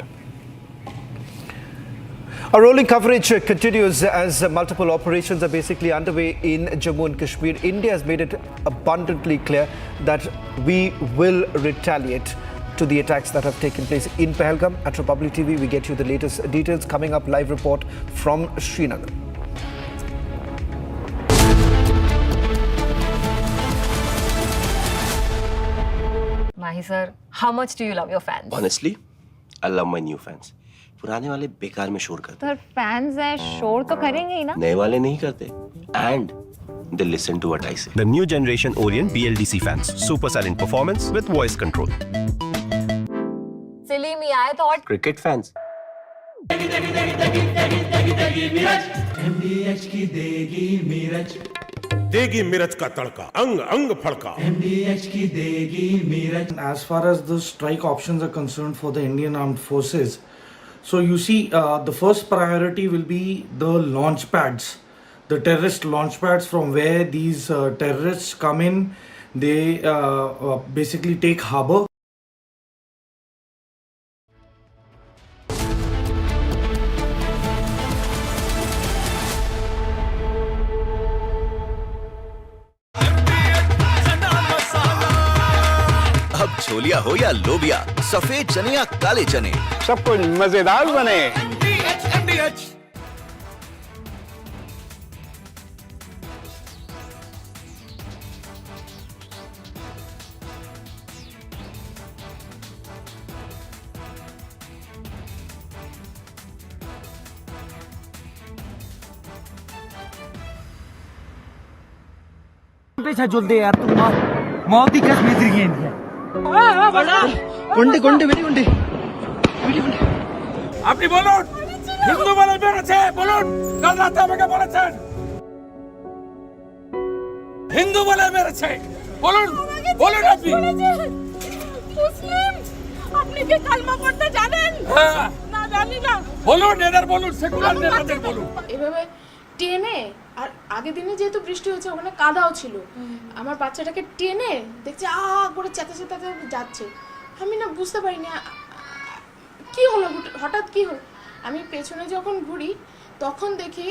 Our rolling coverage continues as multiple operations are basically underway in Jammu and Kashmir. India has made it abundantly clear that we will retaliate to the attacks that have taken place in Pahalgam. At Republic TV, we get you the latest details. Coming up, live report from Srinagar. Mahi sir, how much do you love your fans? Honestly, I love my new fans. पुराने वाले बेकार में शोर करते sir fans हैं, शोर तो करेंगे ही ना? नए वाले नहीं करते. And they listen to what I say. The new generation Orient BLDC fans. Super silent performance with voice control. Silly me, I thought. Cricket fans. देगी मिर्च का तड़का, अंग अंग फड़का. As far as the strike options are concerned for the Indian Armed Forces, so you see, the first priority will be the launch pads, the terrorist launch pads from where these terrorists come in. They basically take harbor. अब छोलिया हो या लोबिया, सफेद चने या काले चने, सब कुछ मजेदार बने। जुल दे यार तू मौत की कसम से गेंद है गुंडे वेरी गुंडे আপনি বলুন হিন্দু বলে বেড়েছে বলুন কাল রাতে আমাকে বলেছেন হিন্দু বলে মেরেছে বলুন বলুন আপনি মুসলিম আপনি কি কালমা পড়তে জানেন? না জানি না। বলুন এদের বলুন সেকুলার নেতাদের বলুন। এভাবে টেনে, আর আগের দিনে যেহেতু বৃষ্টি হচ্ছে ওখানে কাদাও ছিল, আমার বাচ্চাটাকে টেনে দেখছে করে চেঁচাতে যাচ্ছে। আমি না বুঝতে পারিনি কি হলো, হঠাৎ কি হলো। আমি পেছনে যখন ঘুরি তখন দেখি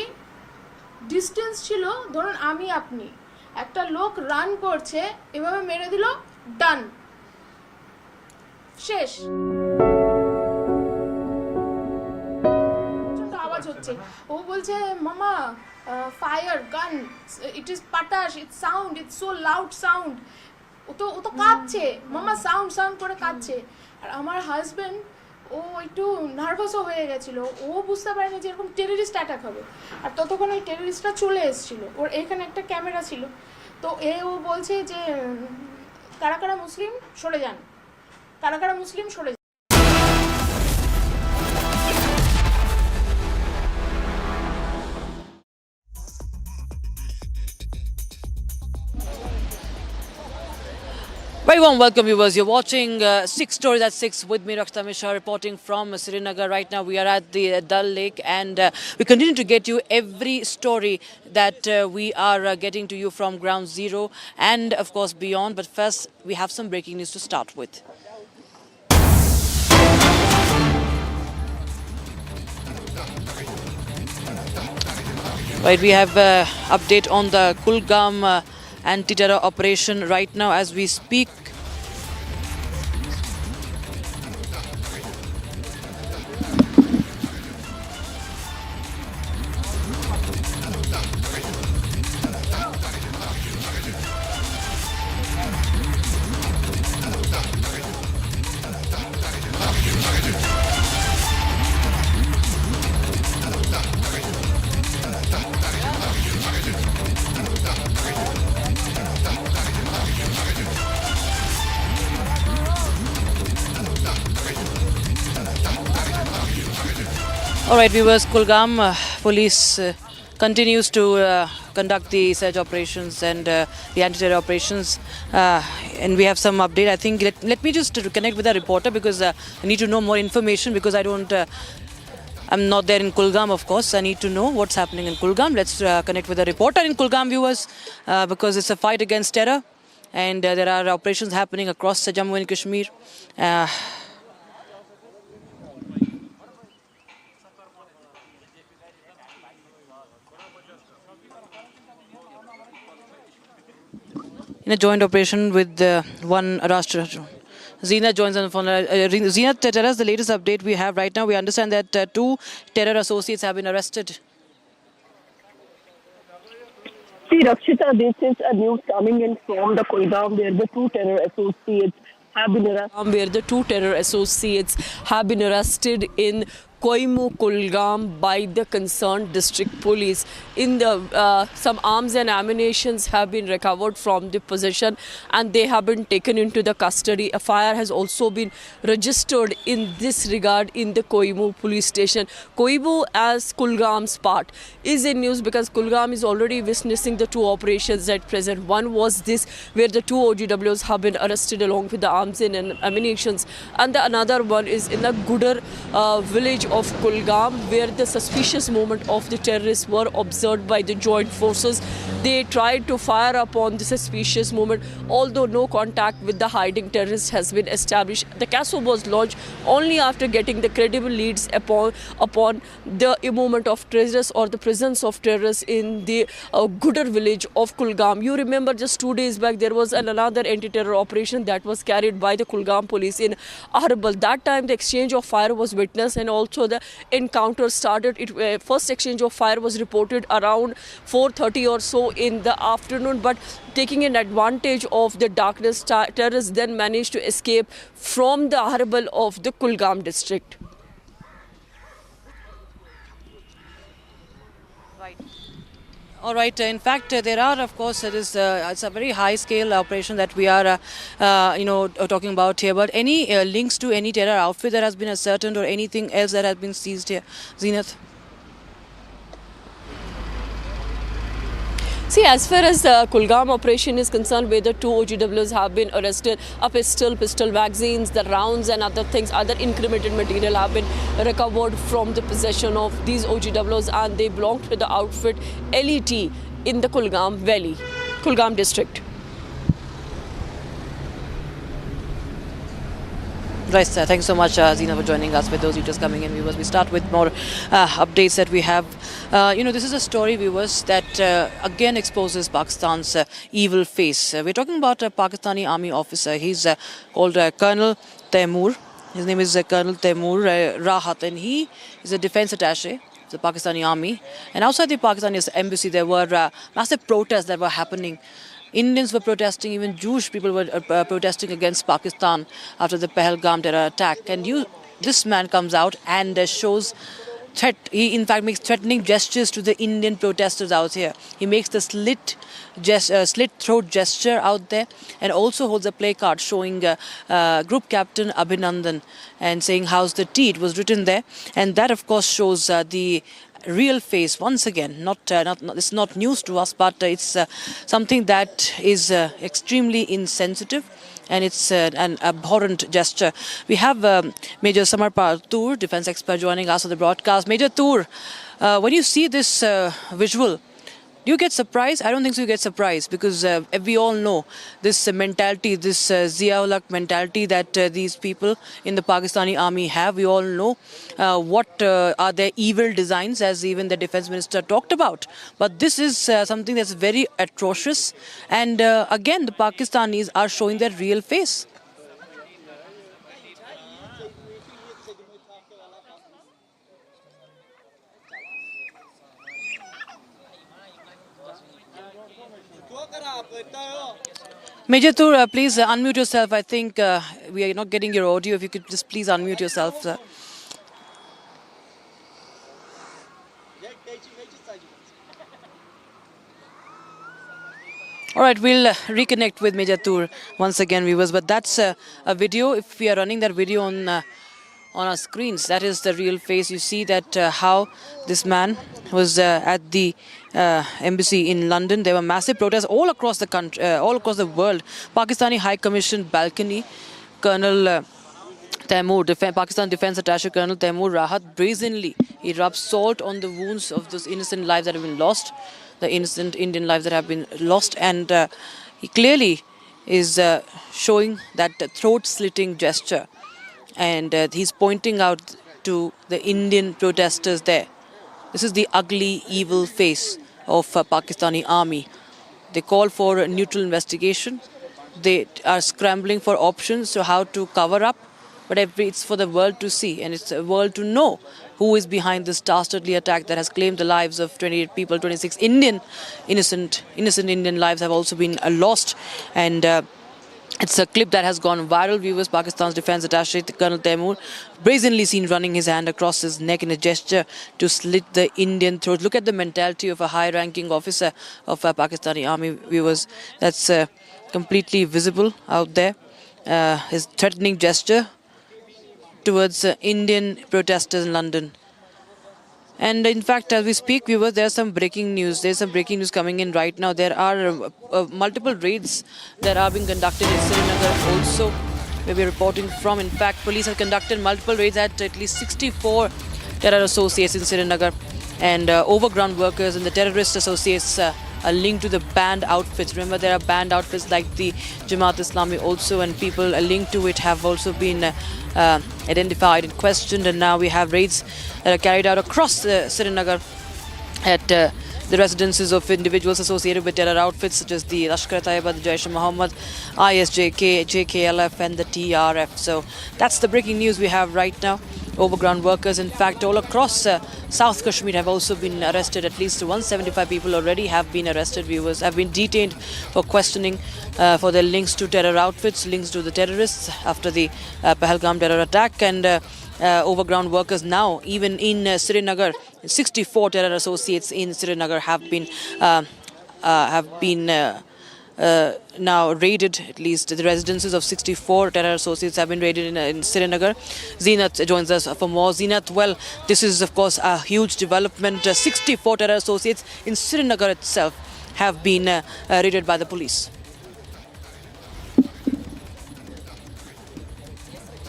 ডিস্টেন্স ছিল ধরুন আমি আপনি, একটা লোক রান করছে, এভাবে মেরে দিল, ডান, শেষ। আওয়াজ হচ্ছে, ও বলছে মামা ফায়ার গান, ইট ইজ পাটাশ, it's sound, it's so loud sound. ও তো কাঁদছে, মামা সাউন্ড করে কাঁদছে। আর আমার হাজবেন্ড ও একটু নার্ভাসও হয়ে গেছিল, ও বুঝতে পারেনি যে এরকম টেররিস্ট অ্যাটাক হবে। আর ততক্ষণ ওই টেররিস্টটা চলে এসেছিল, ওর এখানে একটা ক্যামেরা ছিল। তো ও বলছে যে কারা কারা মুসলিম সরে যান, কারা কারা মুসলিম সরে যান। Very warm welcome, viewers. You're watching 6 Stories at 6 with me, Raksha Mishra, reporting from Srinagar. Right now, we are at the Dal Lake, and we continue to get you every story that we are getting to you from ground zero and, of course, beyond. But first, we have some breaking news to start with. Right, we have update on the Kulgam anti-terror operation right now as we speak. All right, viewers, Kulgam police continues to conduct the search operations and the anti-terror operations. And we have some update. I think let me just connect with a reporter because I need to know more information because I'm not there in Kulgam, of course. I need to know what's happening in Kulgam. Let's connect with a reporter in Kulgam, viewers, because it's a fight against terror. And there are operations happening across Jammu and Kashmir. In a joint operation with one Rashtra. Zina joins on the phone. Zina, tell us the latest update we have right now. We understand that 2 terror associates have been arrested. See, Rakshita, this is a news coming in from the Kulgam where the 2 terror associates have been arrested in Koimu, Kulgam by the concerned district police. In the some arms and ammunitions have been recovered from the possession and they have been taken into the custody. A fire has also been registered in this regard in the Koimu police station. Koimu, as Kulgam's part, is in news because Kulgam is already witnessing the 2 operations at present. One was this where the 2 OGWs have been arrested along with the arms and ammunitions, and the another one is in the Gudar village of Kulgam where the suspicious movement of the terrorists were observed by the joint forces. They tried to fire upon the suspicious movement, although no contact with the hiding terrorists has been established. The CASO was launched only after getting the credible leads upon the movement of terrorists or the presence of terrorists in the Gudar village of Kulgam. You remember just 2 days back there was another anti-terror operation that was carried by the Kulgam police in Ahrbal. That time the exchange of fire was witnessed and also the encounter started. First exchange of fire was reported around 4:30 or so in the afternoon, but taking an advantage of the darkness, terrorists then managed to escape from the Ahrbal of the Kulgam district. All right. In fact, there are, of course, it's a very high-scale operation that we are, talking about here. But any links to any terror outfit that has been ascertained or anything else that has been seized here, Zenith? See, as far as the Kulgam operation is concerned, where the 2 OGWs have been arrested, a pistol magazines, the rounds and other things, other incriminated material have been recovered from the possession of these OGWs, and they belong to the outfit LET in the Kulgam Valley, Kulgam district. Right, sir. Thanks so much, Zina, for joining us with those details coming in, viewers. We start with more updates that we have. This is a story, viewers, that again exposes Pakistan's evil face. We're talking about a Pakistani army officer. He's called Colonel Taimur. His name is Colonel Taimur Rahat, and he is a defense attaché of the Pakistani army. And outside the Pakistani embassy, there were massive protests that were happening. Indians were protesting, even Jewish people were protesting against Pakistan after the Pahalgam terror attack. And this man comes out and shows threat. He in fact makes threatening gestures to the Indian protesters out here. He makes the slit throat gesture out there and also holds a placard showing Group Captain Abhinandan and saying how's the tea. It was written there, and that of course shows the real face once again. It's not news to us, but it's something that is extremely insensitive, and it's an abhorrent gesture. We have Major Samarpal Tur, defense expert, joining us on the broadcast. Major Tur, when you see this visual, do you get surprised? I don't think so you get surprised, because we all know this mentality, this Zia-ul-Haq mentality that these people in the Pakistani army have. We all know what are their evil designs, as even the defense minister talked about. But this is something that's very atrocious. And again, the Pakistanis are showing their real face. Major Tur, please unmute yourself. I think we are not getting your audio. If you could just please unmute yourself, sir. All right, we'll reconnect with Major Tur once again, viewers. But that's a video. If we are running that video on our screens. That is the real face. You see that how this man was at the embassy in London. There were massive protests all across the country, all across the world. Pakistani High Commission balcony, Colonel Taimur, Pakistan Defence Attaché Colonel Taimur Rahat brazenly he rubs salt on the wounds of those innocent lives that have been lost, the innocent Indian lives that have been lost, and he clearly is showing that throat-slitting gesture, and he's pointing out to the Indian protesters there. This is the ugly, evil face of Pakistani army. They call for a neutral investigation. They are scrambling for options to how to cover up, but it's for the world to see, and it's the world to know who is behind this dastardly attack that has claimed the lives of 28 people. 26 innocent Indian lives have also been lost, and it's a clip that has gone viral. Viewers, Pakistan's defense attaché Colonel Taimur brazenly seen running his hand across his neck in a gesture to slit the Indian throat. Look at the mentality of a high-ranking officer of Pakistani army. Viewers, that's completely visible out there. His threatening gesture towards Indian protesters in London. And in fact, as we speak, viewers, there's some breaking news. There's some breaking news coming in right now. There are multiple raids that are being conducted in Srinagar also. We'll be reporting from. In fact, police have conducted multiple raids at least 64 terror associates in Srinagar. And overground workers and the terrorist associates are linked to the banned outfits. Remember, there are banned outfits like the Jamaat Islami also, and people linked to it have also been identified and questioned. And now we have raids that are carried out across Srinagar at the residences of individuals associated with terror outfits such as the Lashkar-e-Taiba, the Jaish-e-Mohammed, ISJK, JKLF and the TRF. So that's the breaking news we have right now. Overground workers, in fact, all across South Kashmir have also been arrested. At least 175 people already have been arrested. Viewers have been detained for questioning for their links to terror outfits, links to the terrorists after the Pahalgam terror attack. And overground workers now, even in Srinagar, 64 terror associates in Srinagar have been now raided. At least the residences of 64 terror associates have been raided in Srinagar. Zeenat joins us for more. Zeenat, well, this is of course a huge development. 64 terror associates in Srinagar itself have been raided by the police.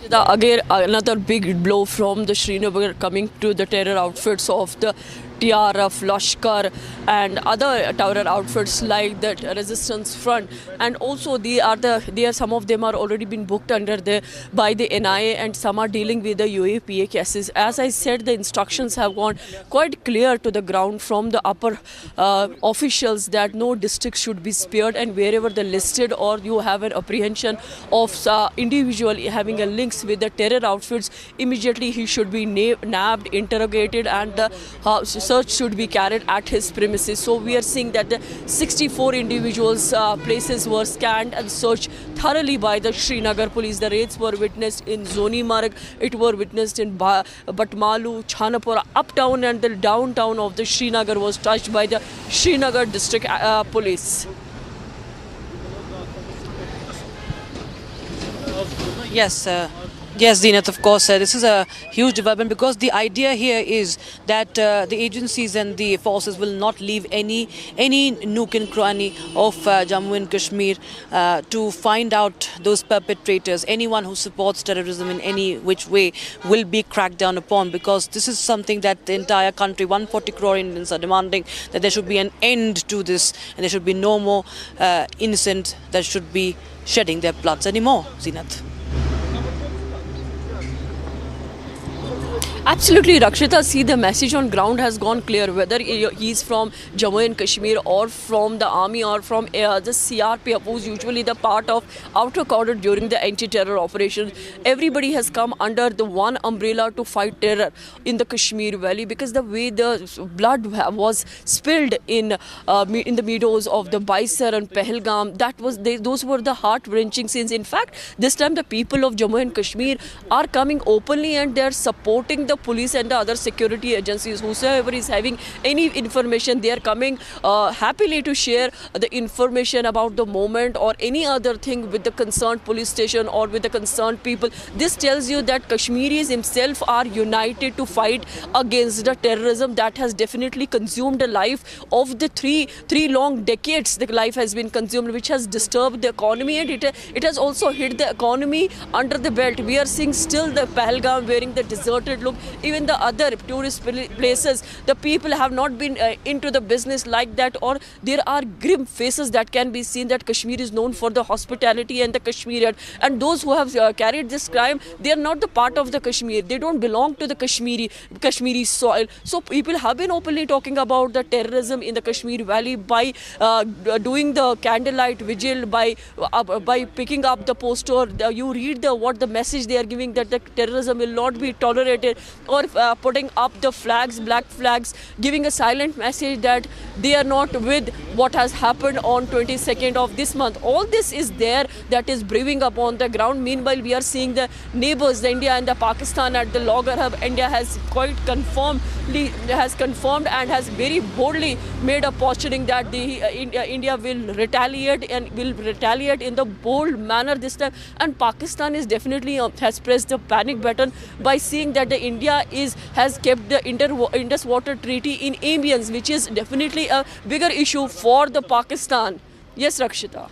Again, another big blow from the Srinagar coming to the terror outfits of the TRF, Lashkar and other terror outfits like the Resistance Front, and also some of them are already been booked under by the NIA, and some are dealing with the UAPA cases. As I said, the instructions have gone quite clear to the ground from the upper officials that no district should be spared, and wherever they're listed or you have an apprehension of individual having a links with the terror outfits, immediately he should be nabbed, interrogated, and the search should be carried at his premises. So we are seeing that the 64 individuals' places were scanned and searched thoroughly by the Srinagar police. The raids were witnessed in Zoni Marg, it were witnessed in Batmalu, Chanapura, uptown and the downtown of the Srinagar was touched by the Srinagar district police. Yes, Zeenat, of course, this is a huge development because the idea here is that the agencies and the forces will not leave any nook and cranny of Jammu and Kashmir to find out those perpetrators. Anyone who supports terrorism in any which way will be cracked down upon, because this is something that the entire country, 140 crore Indians, are demanding, that there should be an end to this and there should be no more innocent that should be shedding their bloods anymore. Zeenat. Absolutely, Rakshita. See, the message on ground has gone clear. Whether he's from Jammu and Kashmir or from the army or from the CRPF, who's usually the part of outer border during the anti-terror operation, everybody has come under the one umbrella to fight terror in the Kashmir Valley, because the way the blood was spilled in the meadows of the Baisar and Pahalgam, those were the heart-wrenching scenes. In fact, this time the people of Jammu and Kashmir are coming openly and they're supporting the the police and the other security agencies, whosoever is having any information, they are coming happily to share the information about the moment or any other thing with the concerned police station or with the concerned people. This tells you that Kashmiris himself are united to fight against the terrorism that has definitely consumed the life of the three long decades. The life has been consumed, which has disturbed the economy, and it has also hit the economy under the belt. We are seeing still the Pahalgam wearing the deserted look. Even the other tourist places, the people have not been into the business like that, or there are grim faces that can be seen. That Kashmir is known for the hospitality and the Kashmirian, and those who have carried this crime, they are not the part of the Kashmir. They don't belong to the Kashmiri soil. So people have been openly talking about the terrorism in the Kashmir Valley by doing the candlelight vigil, by picking up the poster. You read what the message they are giving, that the terrorism will not be tolerated, or putting up the flags, black flags, giving a silent message that they are not with what has happened on 22nd of this month. All this is there, that is brewing up on the ground. Meanwhile, we are seeing the neighbors, the India and the Pakistan at the Logger Hub. India has quite confirmed and has very boldly made a posturing that India will retaliate, and will retaliate in the bold manner this time. And Pakistan is definitely has pressed the panic button by seeing that the India has kept the Indus Water Treaty in abeyance, which is definitely a bigger issue for the Pakistan. Yes, Rakshita.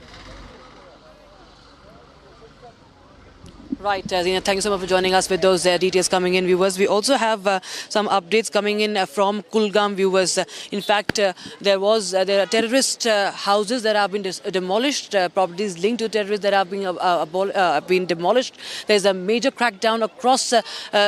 Right, Zina, thank you so much for joining us with those details coming in, viewers. We also have some updates coming in from Kulgam, viewers. In fact, there are terrorist houses that have been demolished, properties linked to terrorists that have been demolished. There's a major crackdown across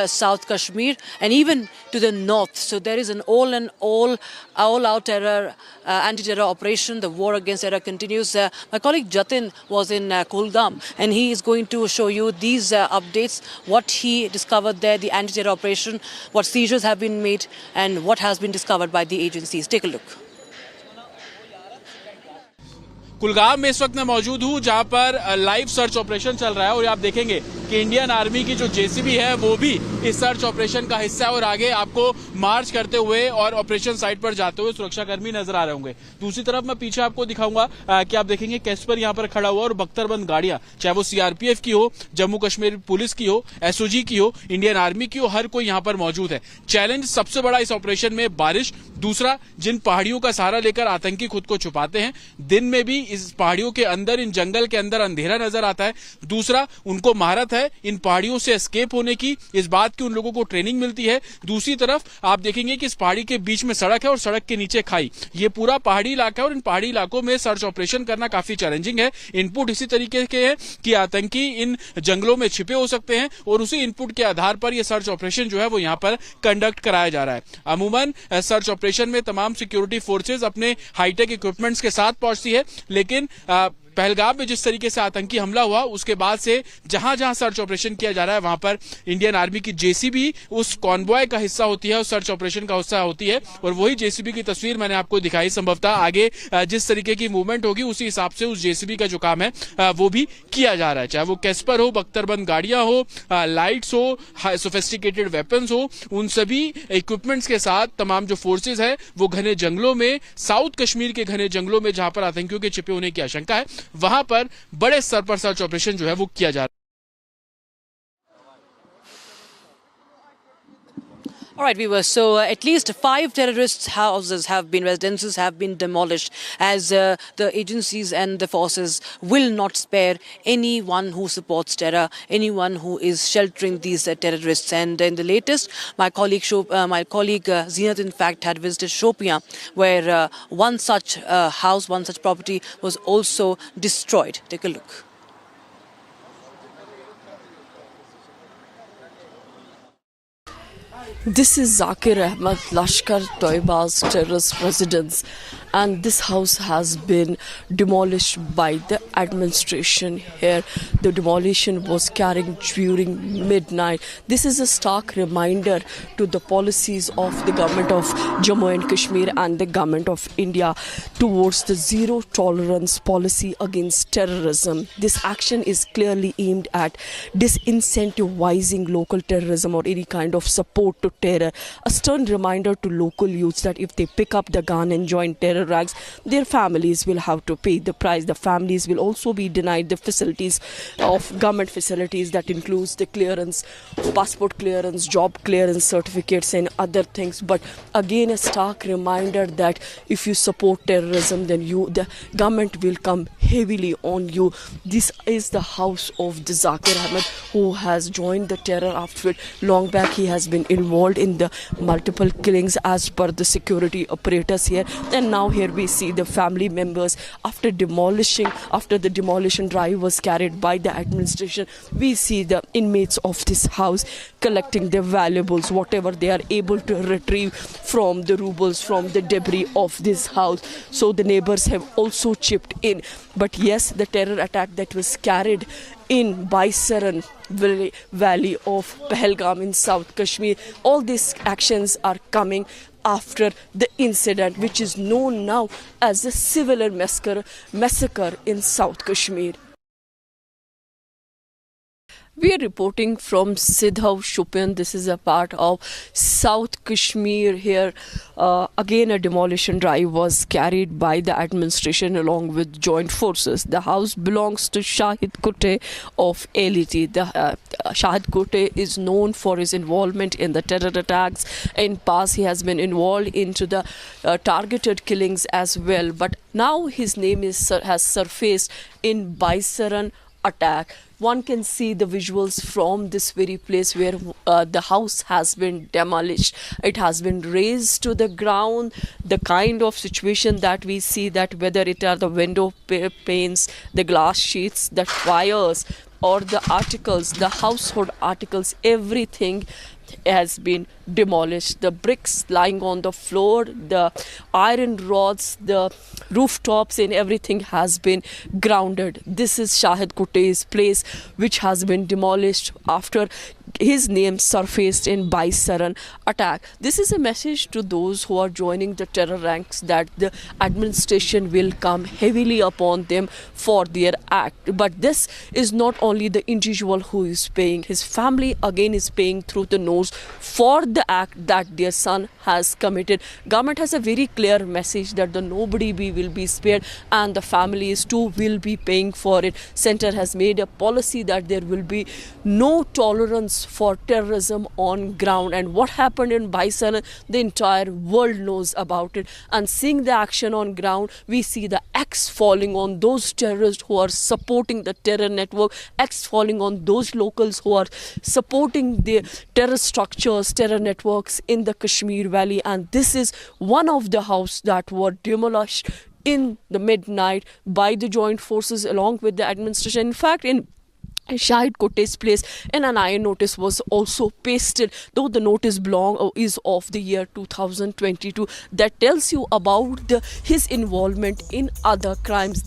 South Kashmir and even to the north. So there is an all-out terror, anti-terror operation. The war against terror continues. My colleague Jatin was in Kulgam, and he is going to show you these updates, what he discovered there, the anti-terror operation, what seizures have been made, and what has been discovered by the agencies. Take a look. Kulgam में इस वक्त मैं मौजूद हूं, जहां पर live search operation चल रहा है, और आप देखेंगे कि इंडियन आर्मी की जो जेसीबी है वो भी इस सर्च ऑपरेशन का हिस्सा है, और आगे आपको मार्च करते हुए और ऑपरेशन साइट पर जाते हुए सुरक्षाकर्मी नजर आ रहे होंगे। दूसरी तरफ मैं पीछे आपको दिखाऊंगा कि आप देखेंगे कैस्पर यहां पर खड़ा हुआ और बख्तरबंद गाड़ियां, चाहे वो सीआरपीएफ की हो, जम्मू कश्मीर पुलिस की हो, एसओजी की हो, इंडियन आर्मी की हो, हर कोई यहां पर मौजूद है। चैलेंज सबसे बड़ा इस ऑपरेशन में बारिश, दूसरा जिन पहाड़ियों का सहारा लेकर आतंकी खुद को छुपाते हैं, दिन में भी इस पहाड़ियों के अंदर, इन जंगल के अंदर अंधेरा नजर आता है। दूसरा, उनको महारत है इन पहाड़ियों से एस्केप होने की, इस बात की उन लोगों को ट्रेनिंग मिलती है। दूसरी तरफ आप देखेंगे कि इस पहाड़ी के बीच में सड़क है और सड़क के नीचे खाई। ये पूरा पहाड़ी इलाका है और इन पहाड़ी इलाकों में सर्च ऑपरेशन करना काफी चैलेंजिंग है। इनपुट इसी तरीके के हैं कि आतंकी इन जंगलों में छिपे हो सकते हैं, और उसी इनपुट के आधार पर यह सर्च ऑपरेशन जो है वो यहां पर कंडक्ट कराया जा रहा है। अमूमन सर्च ऑपरेशन में तमाम सिक्योरिटी फोर्सेज अपने हाईटेक इक्विपमेंट्स के साथ पहुंचती है, लेकिन पहलगाम में जिस तरीके से आतंकी हमला हुआ उसके बाद से जहां जहां सर्च ऑपरेशन किया जा रहा है वहां पर इंडियन आर्मी की जेसीबी उस कॉन्वॉय का हिस्सा होती है, उस सर्च ऑपरेशन का हिस्सा होती है, और वही जेसीबी की तस्वीर मैंने आपको दिखाई। संभवतः आगे जिस तरीके की मूवमेंट होगी उसी हिसाब से उस जेसीबी का जो काम है वो भी किया जा रहा है, चाहे वो कैस्पर हो, बख्तरबंद गाड़ियां हो, लाइट्स हो, सोफिस्टिकेटेड वेपन्स हो, उन सभी इक्विपमेंट्स के साथ तमाम जो फोर्सेज है वो घने जंगलों में, साउथ कश्मीर के घने जंगलों में जहां पर आतंकियों के छिपे होने की आशंका है, वहां पर बड़े स्तर पर सर्च ऑपरेशन जो है वो किया जा रहा है। All right, viewers. So at least 5 terrorists' residences have been demolished, as the agencies and the forces will not spare anyone who supports terror, anyone who is sheltering these terrorists. And in the latest, my colleague Zinat, in fact, had visited Shopian, where one such house, one such property was also destroyed. Take a look. This is Zakir Ahmed Lashkar Toiba's terrorist residence, and this house has been demolished by the administration here. The demolition was carrying during midnight. This is a stark reminder to the policies of the government of Jammu and Kashmir and the government of India towards the zero tolerance policy against terrorism. This action is clearly aimed at disincentivizing local terrorism or any kind of support to to terror. A stern reminder to local youths that if they pick up the gun and join terror ranks, their families will have to pay the price. The families will also be denied the facilities of government facilities that includes the clearance, passport clearance, job clearance certificates and other things. But again, a stark reminder that if you support terrorism, then the government will come heavily on you. This is the house of the Zakir Ahmed, who has joined the terror outfit long back. He has been involved in the multiple killings as per the security operators here. And now here we see the family members after the demolition drive was carried by the administration. We see the inmates of this house collecting their valuables, whatever they are able to retrieve from the rubles, from the debris of this house. So the neighbors have also chipped in. But yes, the terror attack that was carried in Baisaran Valley of Pahalgam in South Kashmir, all these actions are coming after the incident, which is known now as the civilian massacre in South Kashmir. We are reporting from Sidhav Shopian. This is a part of South Kashmir here. Again, a demolition drive was carried by the administration along with joint forces. The house belongs to Shahid Kutte of LET. Shahid Kutte is known for his involvement in the terror attacks. In past, he has been involved into the targeted killings as well. But now his name has surfaced in Baisaran attack. One can see the visuals from this very place where the house has been demolished. It has been razed to the ground. The kind of situation that we see, that whether it are the window panes, the glass sheets, the wires, or the articles, the household articles, everything has been demolished. The bricks lying on the floor, the iron rods, the rooftops and everything has been grounded. This is Shahid Kutte's place, which has been demolished after his name surfaced in Baisaran attack. This is a message to those who are joining the terror ranks that the administration will come heavily upon them for their act. But this is not only the individual who is paying. His family again is paying through the nose for the act that their son has committed. Government has a very clear message that nobody will be spared and the families too will be paying for it. Center has made a policy that there will be no tolerance for terrorism on ground, and what happened in Baisaran, the entire world knows about it. And seeing the action on ground, we see the axe falling on those terrorists who are supporting the terror network, axe falling on those locals who are supporting the terror structures, terror networks in the Kashmir Valley. And this is one of the houses that were demolished in the midnight by the joint forces along with the administration. In fact, in Shahid Kutte's place, and an iron notice was also pasted, though the notice is of the year 2022, that tells you about his involvement in other crimes.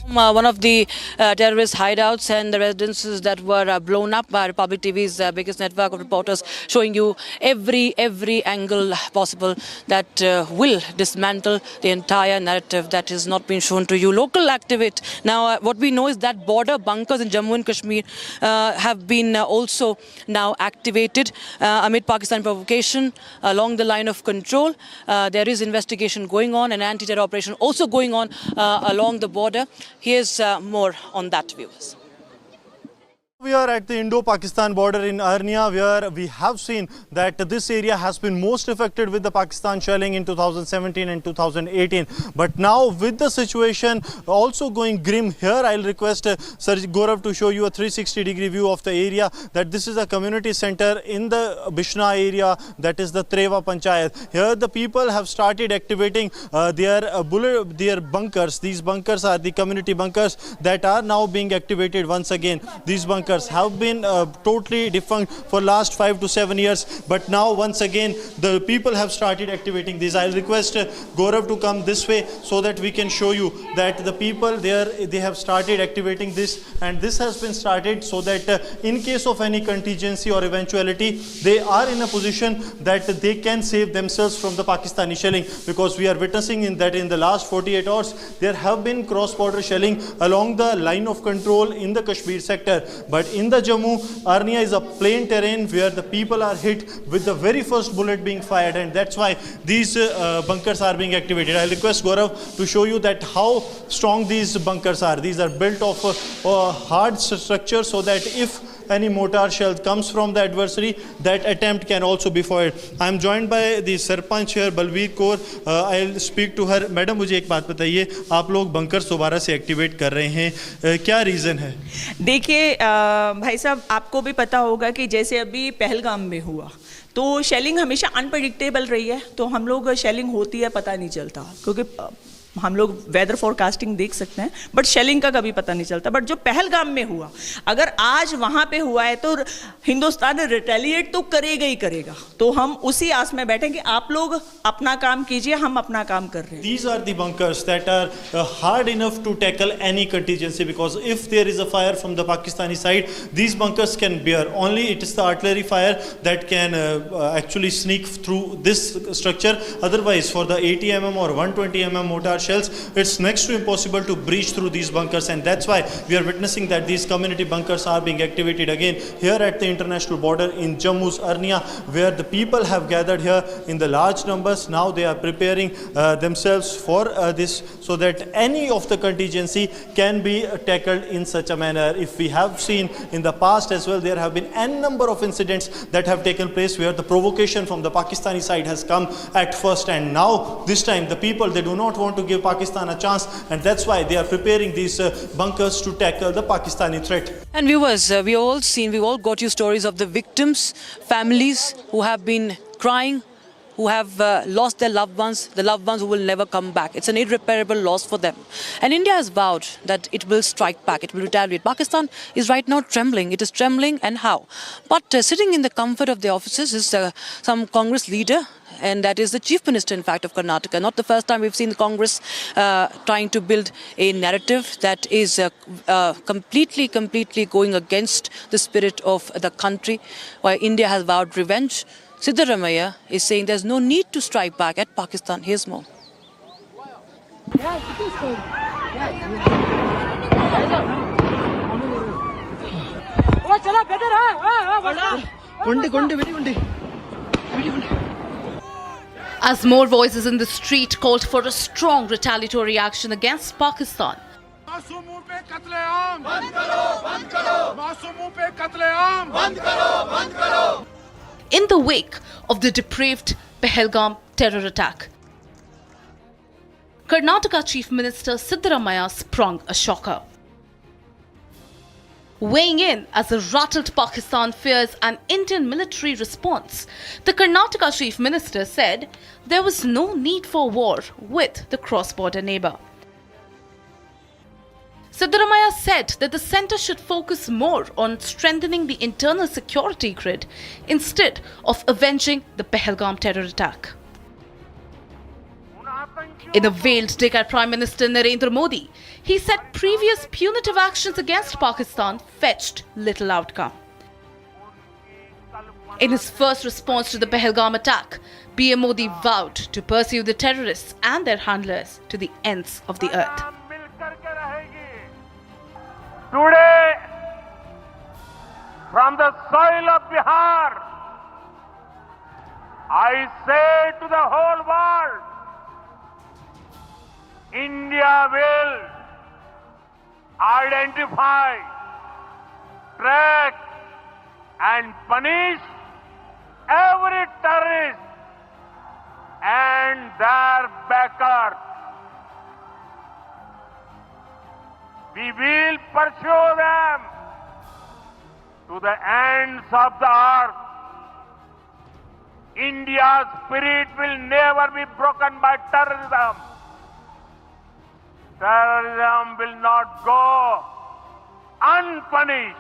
One of the terrorist hideouts and the residences that were blown up by Republic TV's biggest network of reporters, showing you every angle possible that will dismantle the entire narrative that has not been shown to you. Local activate. Now, what we know is that border bunkers in Jammu and Kashmir have been also now activated amid Pakistan provocation along the line of control. There is investigation going on, an anti-terror operation also going on along the border. Here's more on that, viewers. We are at the Indo-Pakistan border in Arnia, where we have seen that this area has been most affected with the Pakistan shelling in 2017 and 2018. But now with the situation also going grim here, I'll request Sir Gaurav to show you a 360-degree view of the area. That this is a community center in the Bishna area, that is the Trewa Panchayat. Here the people have started activating their bunkers. These bunkers are the community bunkers that are now being activated once again. These bunkers have been totally defunct for last 5 to 7 years, but now once again the people have started activating these. I'll request Gaurav to come this way so that we can show you that the people there, they have started activating this, and this has been started so that in case of any contingency or eventuality, they are in a position that they can save themselves from the Pakistani shelling, because we are witnessing that in the last 48 hours there have been cross-border shelling along the line of control in the Kashmir sector. But But in the Jammu, Arnia is a plain terrain where the people are hit with the very first bullet being fired, and that's why these bunkers are being activated. I request Gaurav to show you that how strong these bunkers are. These are built of hard structure so that if any mortar shell comes from the adversary, that attempt can also be fired. I am joined by the Sarpanch here, Balveer Kaur. I'll speak to her. Madam, मुझे एक बात बताइए, आप लोग bunker दोबारा से activate कर रहे हैं, क्या रीज़न है? देखिए भाई साहब, आपको भी पता होगा कि जैसे अभी पहलगाम में हुआ तो शेलिंग हमेशा अनप्रेडिक्टेबल रही है, तो हम लोग शेलिंग होती है पता नहीं चलता, क्योंकि हम लोग वेदर फोरकास्टिंग देख सकते हैं बट शेलिंग का कभी पता नहीं चलता। बट जो पहलगाम में हुआ, अगर आज वहाँ पे हुआ है तो हिंदुस्तान रिटेलिएट तो करेगा ही करेगा, तो हम उसी आस में बैठे कि आप लोग अपना काम कीजिए, हम अपना काम कर रहे हैं। These are the bunkers that are hard enough to tackle any contingency, because if there is a fire from the Pakistani side, these bunkers can bear. Only it is the artillery fire that can actually sneak through this structure. Otherwise, for the 80 mm or 120 mm mortar shells, it's next to impossible to breach through these bunkers, and that's why we are witnessing that these community bunkers are being activated again here at the international border in Jammu's Arnia, where the people have gathered here in the large numbers. Now they are preparing themselves for this, so that any of the contingency can be tackled in such a manner. If we have seen in the past as well, there have been n number of incidents that have taken place where the provocation from the Pakistani side has come at first, and now this time the people, they do not want to give Pakistan a chance, and that's why they are preparing these bunkers to tackle the Pakistani threat. And viewers, we all got you stories of the victims, families who have been crying, who have lost their loved ones, the loved ones who will never come back. It's an irreparable loss for them. And India has vowed that it will strike back, it will retaliate. Pakistan is right now trembling. It is trembling, and how? But sitting in the comfort of their offices is some Congress leader, and that is the Chief Minister, in fact, of Karnataka. Not the first time we've seen the Congress trying to build a narrative that is completely going against the spirit of the country. While India has vowed revenge, Siddaramaiah is saying there's no need to strike back at Pakistan. Here's more. As more voices in the street called for a strong retaliatory action against Pakistan. In the wake of the depraved Pahalgam terror attack, Karnataka Chief Minister Siddaramaiah sprung a shocker. Weighing in as a rattled Pakistan fears an Indian military response, the Karnataka Chief Minister said there was no need for war with the cross-border neighbour. Siddaramaiah said that the centre should focus more on strengthening the internal security grid instead of avenging the Pahalgam terror attack. In a veiled dig at Prime Minister Narendra Modi, he said previous punitive actions against Pakistan fetched little outcome. In his first response to the Pahalgam attack, PM Modi vowed to pursue the terrorists and their handlers to the ends of the earth. Today, from the soil of Bihar, I say to the whole world, India will identify, track and punish every terrorist and their backers. We will pursue them to the ends of the earth. India's spirit will never be broken by terrorism. Terrorism will not go unpunished.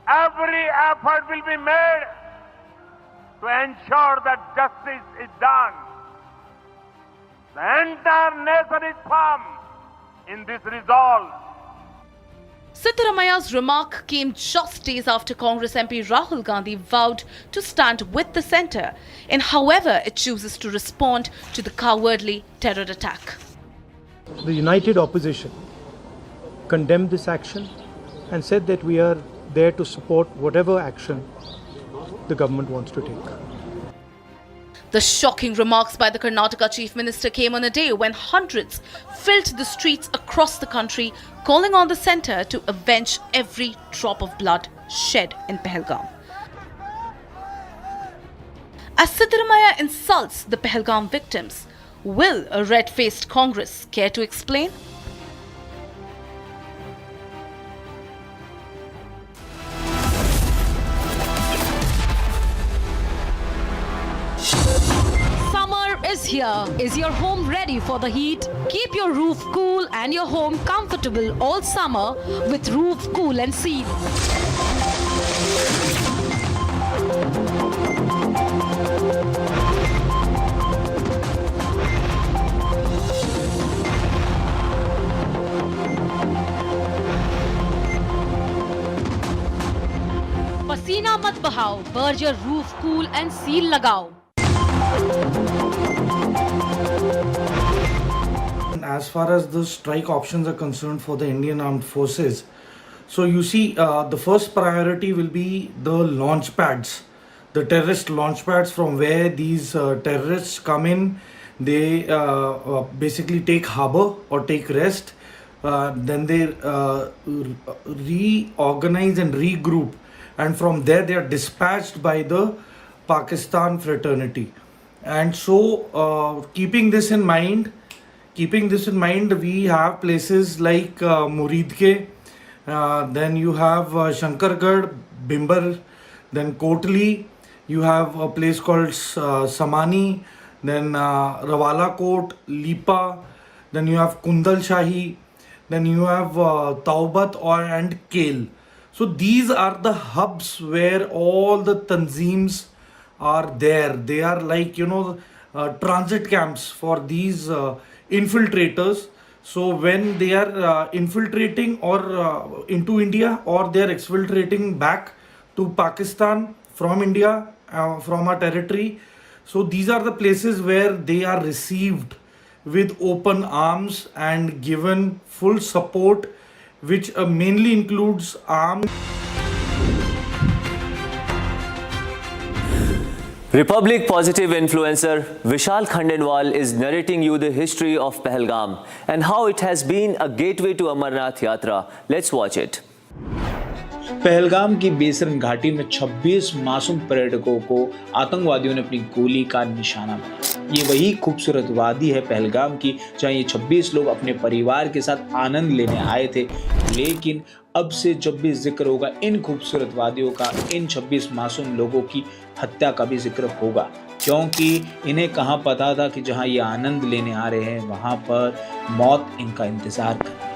Every effort will be made to ensure that justice is done. The entire nation is firm in this resolve. Siddaramaiah's remark came just days after Congress MP Rahul Gandhi vowed to stand with the centre in however it chooses to respond to the cowardly terror attack. The united opposition condemned this action and said that we are there to support whatever action the government wants to take. The shocking remarks by the Karnataka Chief Minister came on a day when hundreds filled the streets across the country, calling on the centre to avenge every drop of blood shed in Pahalgam. As Siddaramaiah insults the Pahalgam victims, will a red-faced Congress care to explain? Summer is here. Is your home ready for the heat? Keep your roof cool and your home comfortable all summer with Roof Cool and Seal. पसीना मत बहाओ, Berger roof cool and seal लगाओ. As far as the strike options are concerned for the Indian Armed Forces, so you see the first priority will be the launch pads, the terrorist launch pads from where these terrorists come in. They basically take harbor or take rest, then they reorganize and regroup, and from there they are dispatched by the Pakistan fraternity. And so keeping this in mind, we have places like Muridke, then you have Shankargarh, Bimbar, then Kotli, you have a place called Samani, then Rawala Kot, Lipa, then you have Kundal Shahi, then you have Taubat and Kel. So these are the hubs where all the tanzeems are there. They are like, transit camps for these infiltrators. So when they are infiltrating or into India, or they are exfiltrating back to Pakistan from India, from our territory, so these are the places where they are received with open arms and given full support, which mainly includes arms. Republic positive influencer Vishal Khandenwal is narrating you the history of Pahalgam and how it has been a gateway to Amarnath Yatra. Let's watch it. Pahalgam की बेसरन घाटी में 26 मासूम पर्यटकों को आतंकवादियों ने अपनी गोली का निशाना बनाया। ये वही खूबसूरत वादी है पहलगाम की, जहाँ ये 26 लोग अपने परिवार के साथ आनंद लेने आए थे। लेकिन अब से जब भी जिक्र होगा इन खूबसूरत वादियों का, इन 26 मासूम लोगों की हत्या का भी जिक्र होगा, क्योंकि इन्हें कहाँ पता था कि जहाँ ये आनंद लेने आ रहे हैं वहाँ पर मौत इनका इंतजार कर रही है।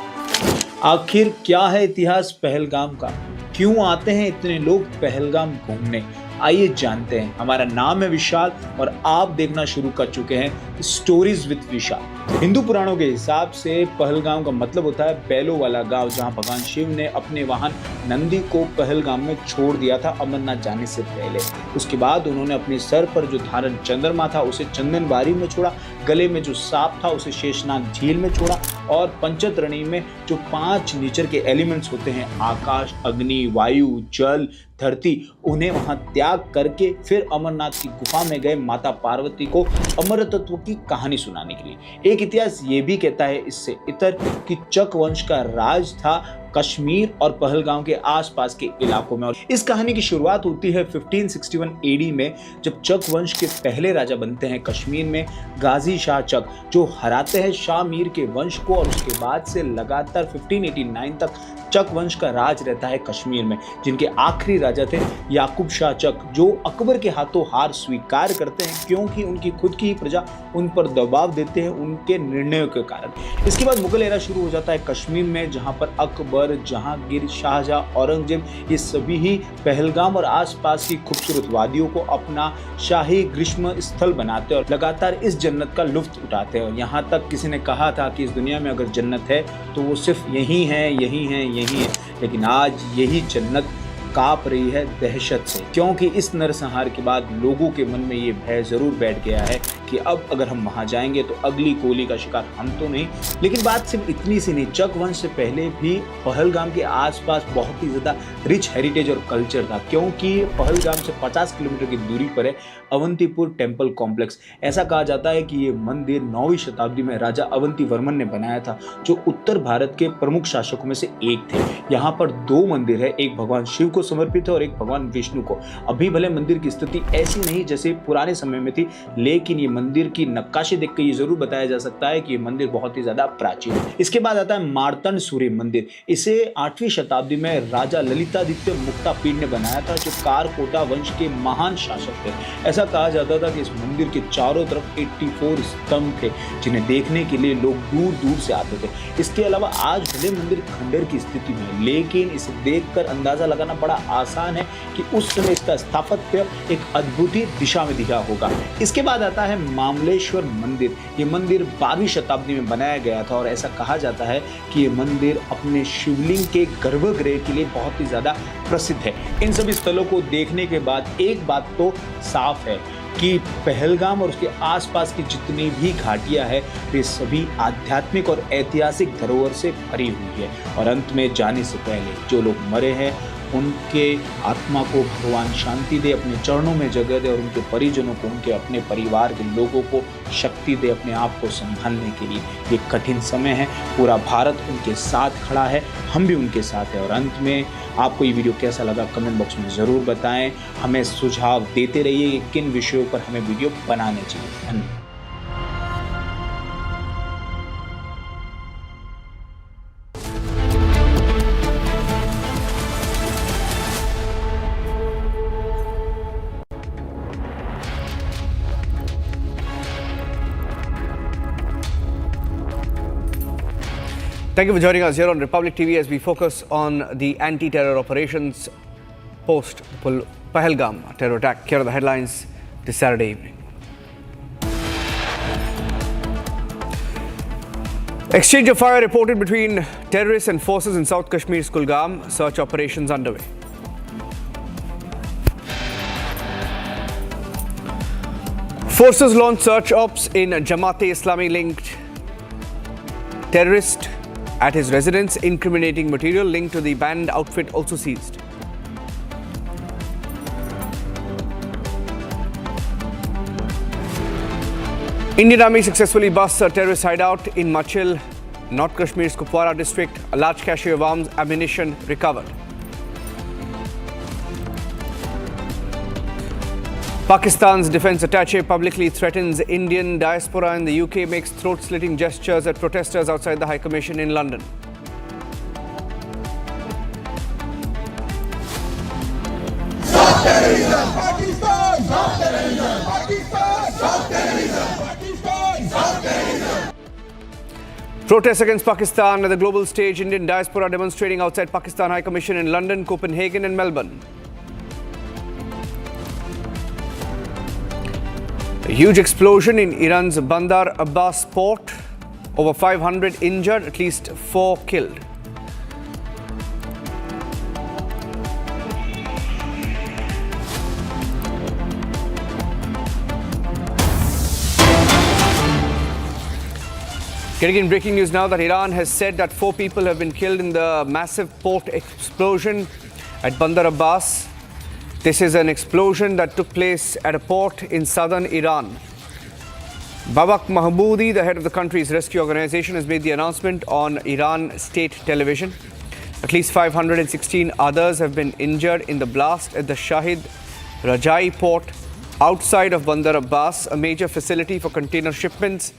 आखिर क्या है इतिहास पहलगाम का? क्यों आते हैं इतने लोग पहलगाम घूमने? आइए जानते हैं। हमारा नाम है विशाल और आप देखना शुरू कर चुके हैं स्टोरीज विद विशाल। हिंदू पुराणों के हिसाब से पहलगाम का मतलब होता है बैलों वाला गांव, जहां भगवान शिव ने अपने वाहन नंदी को पहलगाम में छोड़ दिया था अमरनाथ जाने से पहले। उसके बाद उन्होंने अपने सर पर जो धारण चंद्रमा था उसे चंदनबारी में छोड़ा, गले में जो सांप था उसे शेषनाग झील में छोड़ा, और पंचतरणी में जो 5 नेचर के एलिमेंट्स होते हैं, आकाश, अग्नि, वायु, जल, धरती, उन्हें वहां त्याग करके फिर अमरनाथ की गुफा में गए माता पार्वती को अमर तत्व की कहानी सुनाने के लिए। एक इतिहास ये भी कहता है इससे इतर कि चक वंश का राज था कश्मीर और पहलगाम के आसपास के इलाकों में। और इस कहानी की शुरुआत होती है 1561 एडी में, जब चक वंश के पहले राजा बनते हैं कश्मीर में गाजी शाह चक, जो हराते हैं शाह मीर के वंश को, और उसके बाद से लगातार 1589 तक चक वंश का राज रहता है कश्मीर में, जिनके आखिरी राजा थे याकूब शाह चक, जो अकबर के हाथों हार स्वीकार करते हैं क्योंकि उनकी खुद की ही प्रजा उन पर दबाव देते हैं उनके निर्णयों के कारण। इसके बाद मुगल एरा शुरू हो जाता है कश्मीर में, जहां पर अकबर, जहांगीर, शाहजहां, औरंगजेब, ये सभी ही पहलगाम और आसपास की खूबसूरत वादियों को अपना शाही ग्रीष्म स्थल बनाते हैं और लगातार इस जन्नत का लुत्फ उठाते हैं। और यहाँ तक किसी ने कहा था कि इस दुनिया में अगर जन्नत है तो वो सिर्फ यही है, यही है, यही है। लेकिन आज यही जन्नत कांप रही है दहशत से, क्योंकि इस नरसंहार के बाद लोगों के मन में ये भय जरूर बैठ गया है कि अब अगर हम वहां जाएंगे तो अगली गोली का शिकार हम तो नहीं। लेकिन बात सिर्फ इतनी सी नहीं, चक वंश से पहले भी पहलगाम के आसपास बहुत ही ज्यादा रिच हेरिटेज और कल्चर था, क्योंकि पहलगाम से 50 किलोमीटर की दूरी पर है अवंतीपुर टेम्पल कॉम्प्लेक्स। ऐसा कहा जाता है कि ये मंदिर 9वीं शताब्दी में राजा अवंती वर्मन ने बनाया था, जो उत्तर भारत के प्रमुख शासकों में से एक थे। यहाँ पर 2 मंदिर है, एक भगवान शिव को समर्पित है और एक भगवान विष्णु को। अभी भले मंदिर की स्थिति ऐसी नहीं जैसे पुराने समय में थी, लेकिन ये मंदिर की नक्काशी देख के ये जरूर बताया जा सकता है कि ये मंदिर बहुत ही ज्यादा प्राचीन है। इसके बाद आता है मार्तंड सूर्य मंदिर। इसे 8वीं शताब्दी में राजा ललितादित्य मुक्तापीड ने बनाया था, जो कारकोटा वंश के महान शासक थे। ऐसा कहा जाता था कि इस मंदिर के चारों तरफ 84 स्तंभ थे, जिन्हें देखने के लिए लोग दूर दूर से आते थे। इसके अलावा आज भले मंदिर खंडर की स्थिति में है, लेकिन इसे देखकर अंदाजा लगाना बड़ा आसान है कि उस समय इसका स्थापत्य एक अद्भुत ही दिशा में दिखा होगा। इसके बाद आता है मामलेश्वर मंदिर। ये मंदिर 12वीं शताब्दी में बनाया गया था और ऐसा कहा जाता है कि ये मंदिर अपने शिवलिंग के गर्भगृह के लिए बहुत ही ज्यादा प्रसिद्ध है। इन सभी स्थलों को देखने के बाद एक बात तो साफ है कि पहलगाम और उसके आसपास की जितनी भी घाटियां हैं, वे सभी आध्यात्मिक और ऐतिहासिक धरोहर से भरी हुई है। और अंत में जाने से पहले जो लोग मरे हैं, उनके आत्मा को भगवान शांति दे, अपने चरणों में जगह दे और उनके परिजनों को, उनके अपने परिवार के लोगों को शक्ति दे अपने आप को संभालने के लिए। ये कठिन समय है, पूरा भारत उनके साथ खड़ा है, हम भी उनके साथ हैं। और अंत में आपको ये वीडियो कैसा लगा कमेंट बॉक्स में ज़रूर बताएं। हमें सुझाव देते रहिए कि किन विषयों पर हमें वीडियो बनाने चाहिए। धन्यवाद। Thank you for joining us here on Republic TV as we focus on the anti-terror operations post Pahalgam terror attack. Here are the headlines this Saturday evening. Exchange of fire reported between terrorists and forces in South Kashmir's Kulgam. Search operations underway. Forces launched search ops in Jamaat-e-Islami linked terrorist at his residence. Incriminating material linked to the banned outfit also seized. Indian Army successfully busts a terrorist hideout in Machil, North Kashmir's Kupwara district. A large cache of arms, ammunition recovered. Pakistan's defense attaché publicly threatens Indian diaspora in the UK, makes throat-slitting gestures at protesters outside the High Commission in London. Stop terrorism! Pakistan! Stop terrorism! Pakistan! Stop terrorism! Pakistan! Stop terrorism! Protests against Pakistan at the global stage. Indian diaspora demonstrating outside Pakistan High Commission in London, Copenhagen and Melbourne. A huge explosion in Iran's Bandar Abbas port. Over 500 injured, at least 4 killed. Getting in breaking news now that Iran has said that 4 people have been killed in the massive port explosion at Bandar Abbas. This is an explosion that took place at a port in southern Iran. Babak Mahmoudi, the head of the country's rescue organization, has made the announcement on Iran state television. At least 516 others have been injured in the blast at the Shahid Rajai port outside of Bandar Abbas, a major facility for container shipments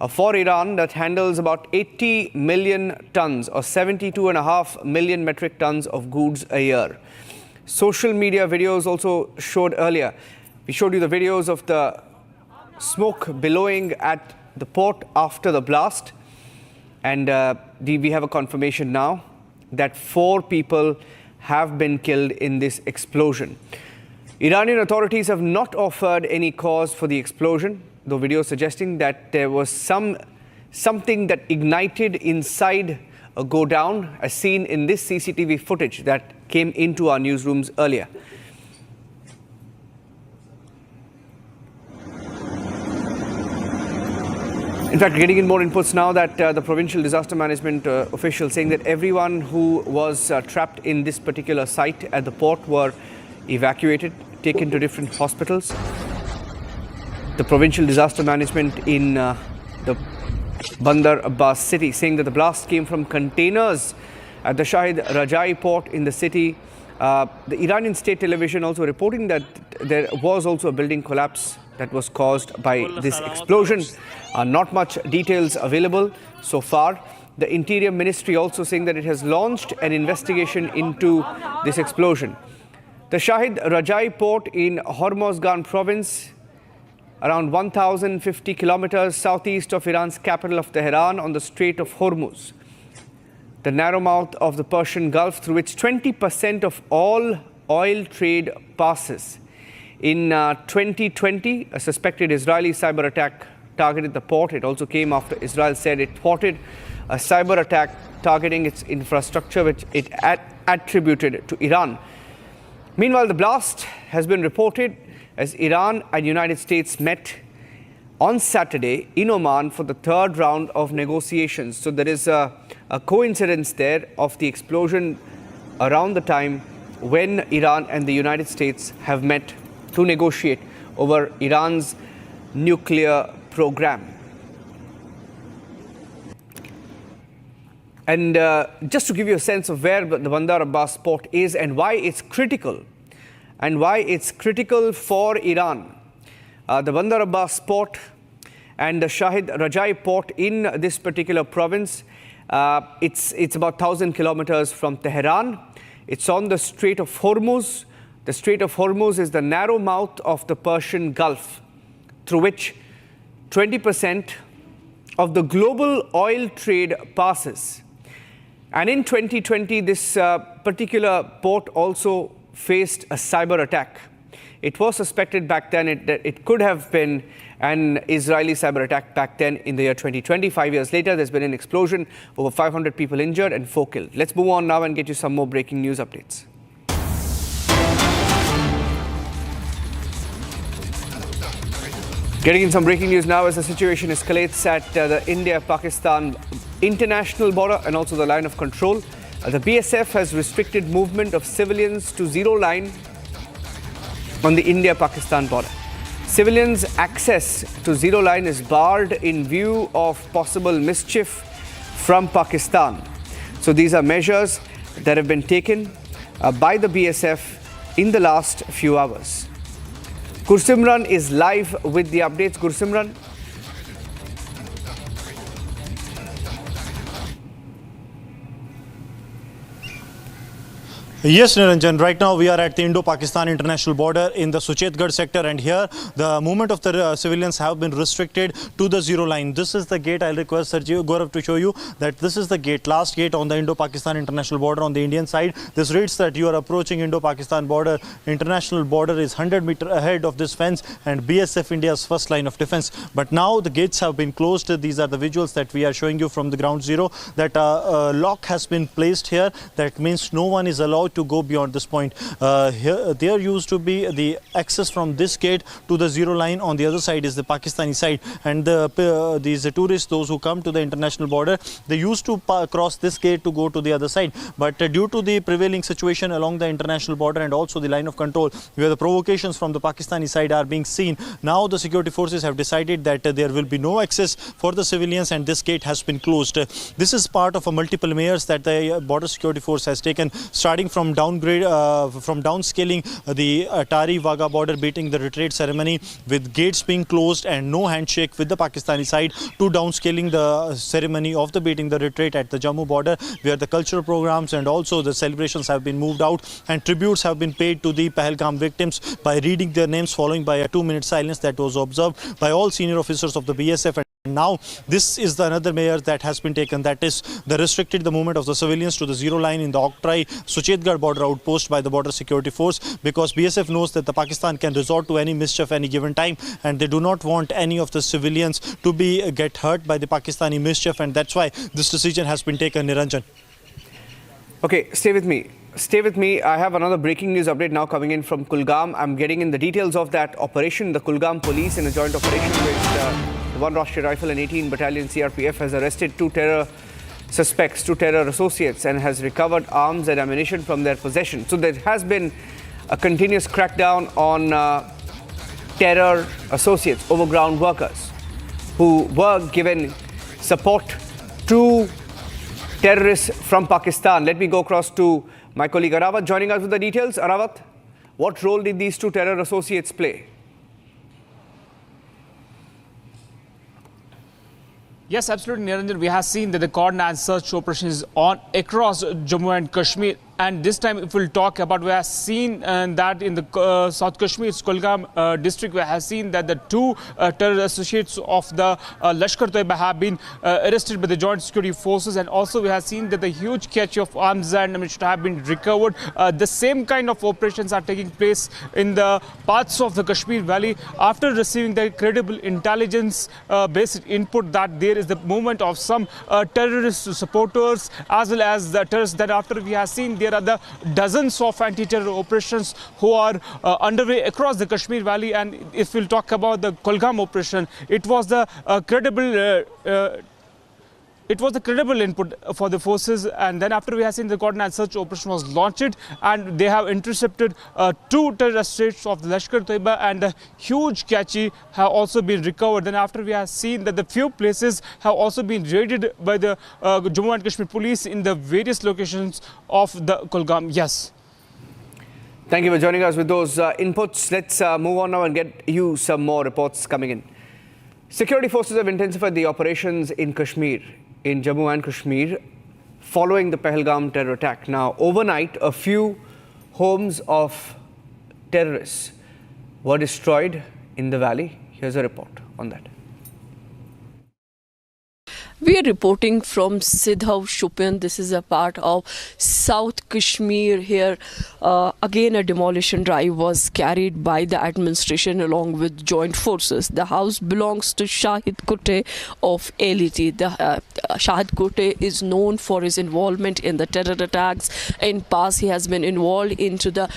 for Iran that handles about 80 million tons or 72.5 million metric tons of goods a year. Social media videos also showed earlier. We showed you the videos of the smoke billowing at the port after the blast. And we have a confirmation now that 4 people have been killed in this explosion. Iranian authorities have not offered any cause for the explosion, though videos suggesting that there was something that ignited inside a godown, as seen in this CCTV footage that came into our newsrooms earlier. In fact, getting in more inputs now that the provincial disaster management officials saying that everyone who was trapped in this particular site at the port were evacuated, taken to different hospitals. The provincial disaster management in the Bandar Abbas city saying that the blast came from containers at the Shahid Rajai port in the city. The Iranian state television also reporting that there was also a building collapse that was caused by this explosion. Not much details available so far. The Interior Ministry also saying that it has launched an investigation into this explosion. The Shahid Rajai port in Hormozgan province, around 1,050 kilometers southeast of Iran's capital of Tehran on the Strait of Hormuz, the narrow mouth of the Persian Gulf through which 20% of all oil trade passes. In 2020, a suspected Israeli cyber attack targeted the port. It also came after Israel said it thwarted a cyber attack targeting its infrastructure, which it attributed to Iran. Meanwhile, the blast has been reported as Iran and United States met on Saturday in Oman for the third round of negotiations. So there is a coincidence there of the explosion around the time when Iran and the United States have met to negotiate over Iran's nuclear program. And just to give you a sense of where the Bandar Abbas port is and why it's critical, for Iran, the Bandar Abbas port and the Shahid Rajai port in this particular province, it's about 1,000 kilometers from Tehran. It's on the Strait of Hormuz. The Strait of Hormuz is the narrow mouth of the Persian Gulf, through which 20% of the global oil trade passes. And in 2020, this particular port also faced a cyber attack. It was suspected back then it could have been an Israeli cyber attack back then in the year 2020. 5 years later, there's been an explosion, over 500 people injured and 4 killed. Let's move on now and get you some more breaking news updates. Getting in some breaking news now as the situation escalates at the India-Pakistan international border and also the line of control. The BSF has restricted movement of civilians to zero line on the India-Pakistan border. Civilians' access to zero line is barred in view of possible mischief from Pakistan. So these are measures that have been taken by the BSF in the last few hours. Gursimran is live with the updates. Gursimran. Yes, Niranjan. Right now we are at the Indo-Pakistan international border in the Suchetgarh sector, and here the movement of the civilians have been restricted to the zero line. This is the gate. I'll request Sergio Gaurav to show you that this is the gate, last gate on the Indo-Pakistan international border on the Indian side. This reads that you are approaching Indo-Pakistan border. International border is 100 meters ahead of this fence and BSF India's first line of defense. But now the gates have been closed. These are the visuals that we are showing you from the ground zero, that a lock has been placed here. That means no one is allowed to go beyond this point. There used to be the access from this gate to the zero line. On the other side is the Pakistani side, and these tourists, those who come to the international border, they used to cross this gate to go to the other side. But due to the prevailing situation along the international border and also the line of control, where the provocations from the Pakistani side are being seen, now the security forces have decided that there will be no access for the civilians and this gate has been closed. This is part of a multiple measures that the border security force has taken, starting from downscaling the Atari-Wagah border beating the retreat ceremony with gates being closed and no handshake with the Pakistani side, to downscaling the ceremony of the beating the retreat at the Jammu border, where the cultural programs and also the celebrations have been moved out and tributes have been paid to the Pahalgam victims by reading their names, following by a 2-minute silence that was observed by all senior officers of the BSF. And now this is another measure that has been taken, that is the restricted the movement of the civilians to the zero line in the Oktrai Suchetgarh border outpost by the border security force, because BSF knows that the Pakistan can resort to any mischief any given time, and they do not want any of the civilians to get hurt by the Pakistani mischief, and that's why this decision has been taken. Niranjan. Okay, stay with me. I have another breaking news update now coming in from Kulgam. I'm getting in the details of that operation. The Kulgam police in a joint operation with the 1 Rashtriya Rifle and 18 Battalion CRPF has arrested 2 terror suspects, 2 terror associates, and has recovered arms and ammunition from their possession. So there has been a continuous crackdown on terror associates, overground workers who were given support to terrorists from Pakistan. Let me go across to my colleague Arawat joining us with the details. Arawat, what role did these 2 terror associates play? Yes, absolutely, Niranjan. We have seen that the cordon and search operation is on across Jammu and Kashmir. And this time, if we'll talk about, we have seen that in the South Kashmir's Kulgam district, we have seen that the 2 terror associates of the Lashkar-e-Taiba have been arrested by the joint security forces. And also, we have seen that the huge catch of arms and ammunition have been recovered. The same kind of operations are taking place in the parts of the Kashmir Valley after receiving the credible intelligence-based input that there is the movement of some terrorist supporters as well as the terrorists. That after we have seen there are the dozens of anti-terror operations who are underway across the Kashmir Valley. And if we'll talk about the Kulgam operation, it was the credible input for the forces. And then after we have seen the cordon and search operation was launched, and they have intercepted 2 terrorist associates of the Lashkar-e-Taiba, and the huge catchy have also been recovered. Then after we have seen that the few places have also been raided by the Jammu and Kashmir police in the various locations of the Kulgam. Yes. Thank you for joining us with those inputs. Let's move on now and get you some more reports coming in. Security forces have intensified the operations in Kashmir, in Jammu and Kashmir, following the Pahalgam terror attack. Now, overnight, a few homes of terrorists were destroyed in the valley. Here's a report on that. We are reporting from Sidhav Shupian. This is a part of South Kashmir here. Again, a demolition drive was carried by the administration along with joint forces. The house belongs to Shahid Kutte of LET. Shahid Kutte is known for his involvement in the terror attacks. In past, he has been involved into the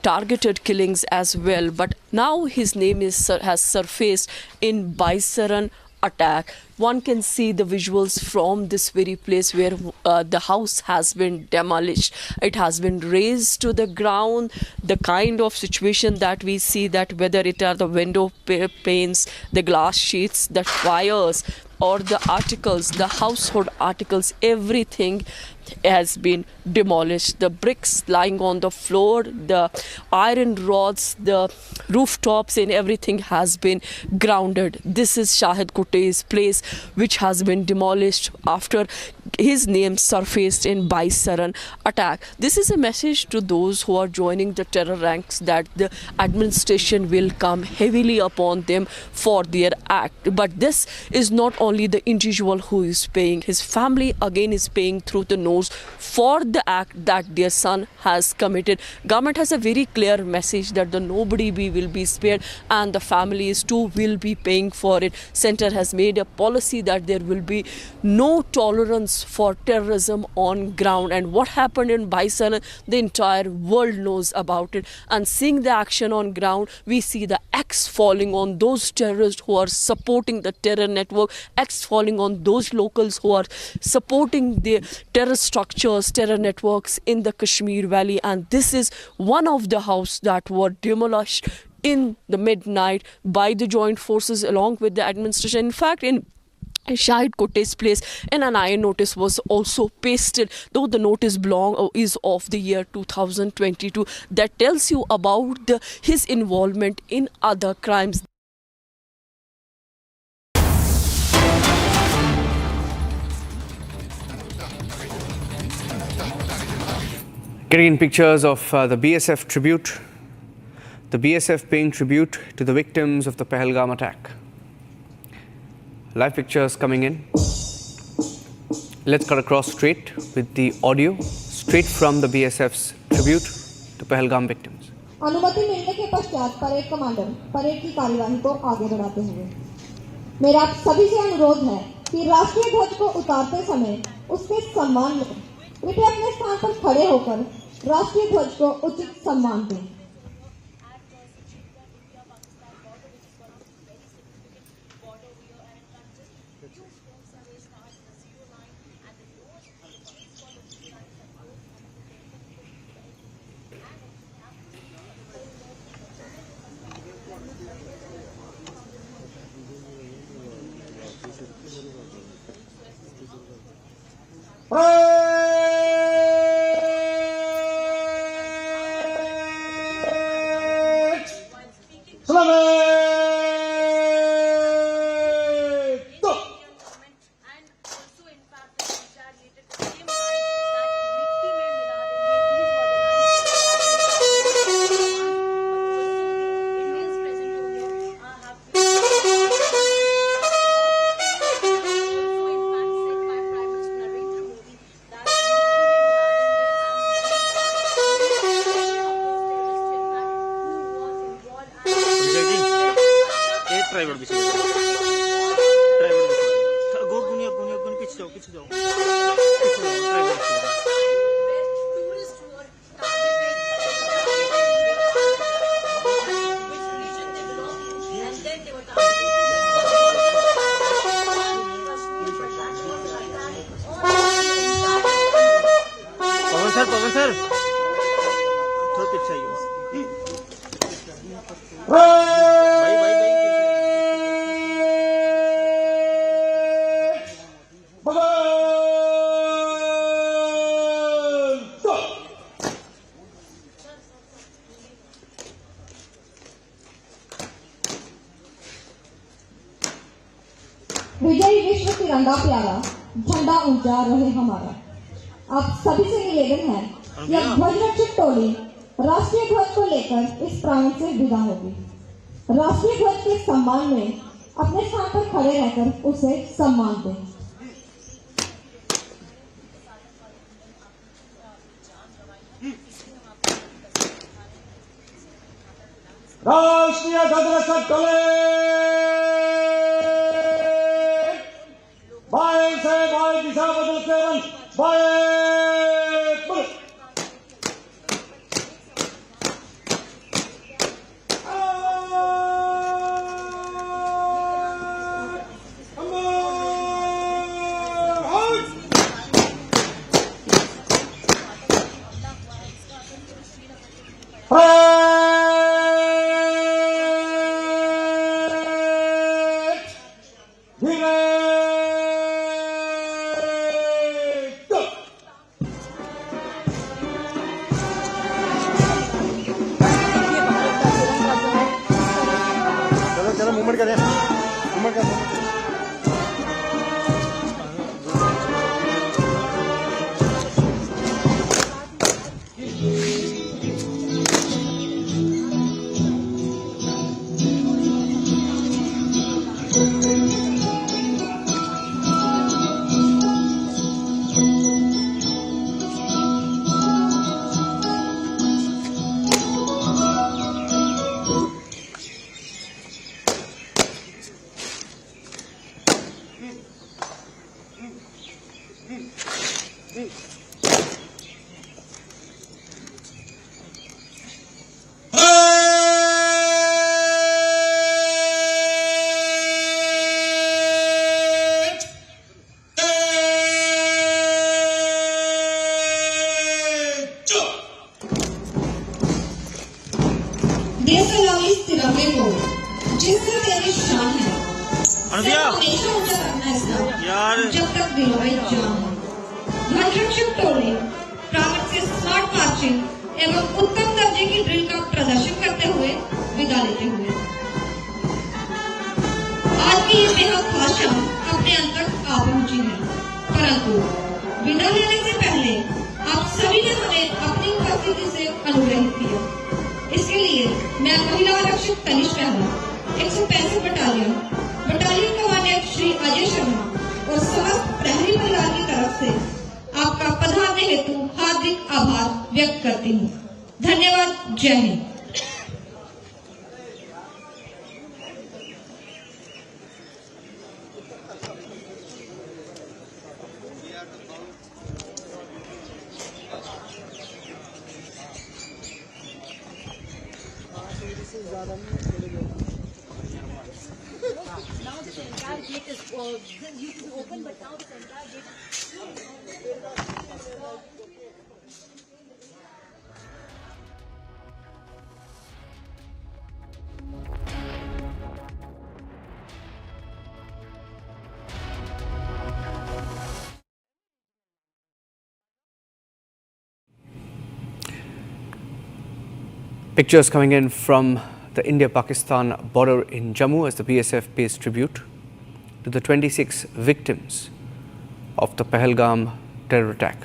targeted killings as well. But now his name has surfaced in Baisaran attack. One can see the visuals from this very place where the house has been demolished. It has been razed to the ground. The kind of situation that we see, that whether it are the window panes, the glass sheets, the wires, or the articles, the household articles, everything has been demolished. The bricks lying on the floor, the iron rods, the rooftops and everything has been grounded. This is Shahid Kutte's place, which has been demolished after his name surfaced in Baisaran attack. This is a message to those who are joining the terror ranks that the administration will come heavily upon them for their act. But this is not only the individual who is paying. His family again is paying through the nose for the act that their son has committed. Government has a very clear message that the nobody will be spared, and the families too will be paying for it. Center has made a policy that there will be no tolerance for terrorism on ground. And what happened in Baisaran, the entire world knows about it. And seeing the action on ground, we see the axe falling on those terrorists who are supporting the terror network, axe falling on those locals who are supporting the terror structures, terror networks in the Kashmir Valley. And this is one of the houses that were demolished in the midnight by the joint forces along with the administration. In fact, in Shahid Kutte's place, and an iron notice was also pasted, though the notice is of the year 2022, that tells you about his involvement in other crimes. Getting in pictures of the BSF tribute, the BSF paying tribute to the victims of the Pahalgam attack. Live pictures coming in. Let's cut across straight with the audio, straight from the BSF's tribute to Pahalgam victims. अनुमति मिलने के पश्चात parade commander parade की कार्यवाही को आगे बढ़ाते हुए मेरा आप सभी से अनुरोध है कि राष्ट्रीय ध्वज को उतारते समय उसके सम्मान में कृपया अपने स्थान पर खड़े होकर राष्ट्रीय ध्वज को उचित सम्मान दें। पवन सर थोड़ा पीछे आइए विजयी विश्व तिरंगा प्यारा, झंडा ऊंचा रहे हमारा। आप सभी से निवेदन है कि अब ध्वज रक्षक टोली राष्ट्रीय ध्वज को लेकर इस प्रांगण से विदा होगी। राष्ट्रीय ध्वज के सम्मान में अपने स्थान पर खड़े रहकर उसे सम्मान दें। राष्ट्रीय ध्वज रक्षक टोली बाएं से बाएं दिशा बदलते बाएं मूवमेंट करें मूवमेंट करें तिरंगे को जिससे तेरी शान है हमेशा ऊंचा रखना है इसका जब तक दिलों में जान है। ध्वज रक्षक टोली प्रांगण से स्मार्ट मार्चिंग एवं उत्तम दर्जे की ड्रिल का प्रदर्शन करते हुए विदा लेते हुए आज की ये बेहद खास शाम अपने अंत तक आ पहुंची है, परंतु विदा लेने से पहले आप सभी ने हमें अपनी उपस्थिति से अनुग्रहित किया। इसके लिए मैं महिला आरक्षक तनिष पहला 165 बटालियन कमांडेंट श्री अजय शर्मा और समस्त प्रहरी परिवार की तरफ से आपका पधारने हेतु हार्दिक आभार व्यक्त करती हूँ। धन्यवाद। जय Hind. Now the entire gate is used to be open, but now the entire gate Pictures coming in from the India-Pakistan border in Jammu as the BSF pays tribute to the 26 victims of the Pahalgam terror attack.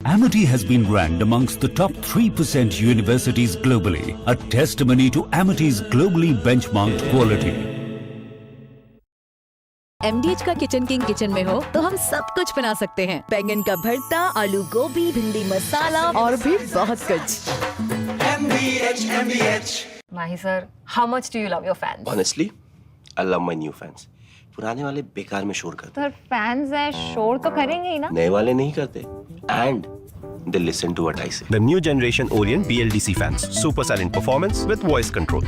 Amity has been ranked amongst the top 3% universities globally, a testimony to Amity's globally benchmarked quality. MDH का kitchen king kitchen में हो तो हम सब कुछ बना सकते हैं। बैंगन का भरता, आलू गोभी, भिंडी मसाला और भी बहुत कुछ। MDH. Mahi sir, how much do you love your fans? Honestly, I love my new fans. पुराने वाले बेकार में शोर करते। सर फैंस हैं, शोर तो करेंगे ही ना। नए वाले नहीं करते। And they listen to what I say. The new generation Orient BLDC fans. Super silent performance with voice control.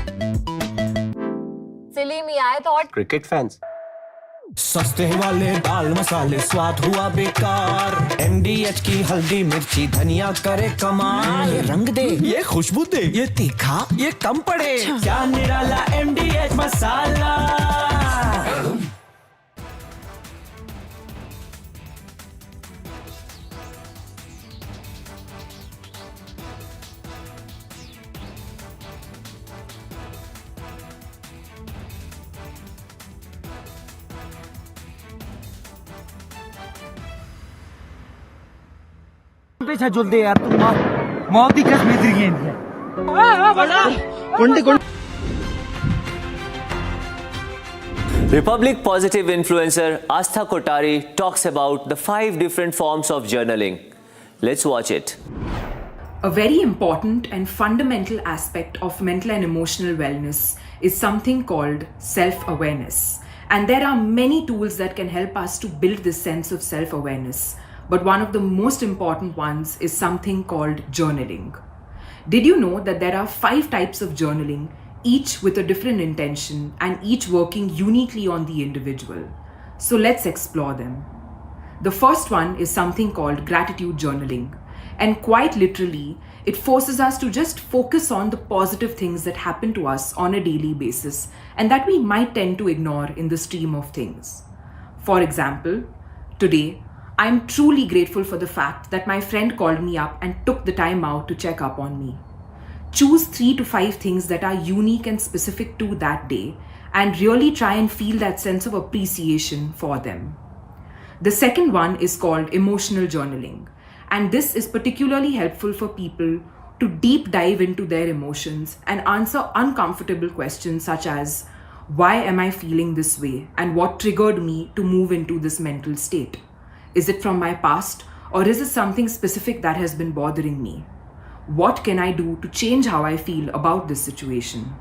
सिली में आए तो और Cricket fans. सस्ते वाले दाल मसाले स्वाद हुआ बेकार। MDH की हल्दी मिर्ची धनिया करे कमाल। ये रंग दे, ये खुशबू दे, ये तीखा, ये कम पड़े। क्या निराला MDH मसाला। जुलदे यार तुम मौत की कसम Republic positive influencer Astha Kotari talks about the 5 different forms of journaling. Let's watch it. A very important and fundamental aspect of mental and emotional wellness is something called self-awareness. And there are many tools that can help us to build this sense of self-awareness. But one of the most important ones is something called journaling. Did you know that there are 5 types of journaling, each with a different intention and each working uniquely on the individual? So let's explore them. The first one is something called gratitude journaling. And quite literally, it forces us to just focus on the positive things that happen to us on a daily basis and that we might tend to ignore in the stream of things. For example, today, I'm truly grateful for the fact that my friend called me up and took the time out to check up on me. Choose 3 to 5 things that are unique and specific to that day and really try and feel that sense of appreciation for them. The second one is called emotional journaling, and this is particularly helpful for people to deep dive into their emotions and answer uncomfortable questions such as, why am I feeling this way and what triggered me to move into this mental state? Is it from my past or is it something specific that has been bothering me? What can I do to change how I feel about this situation?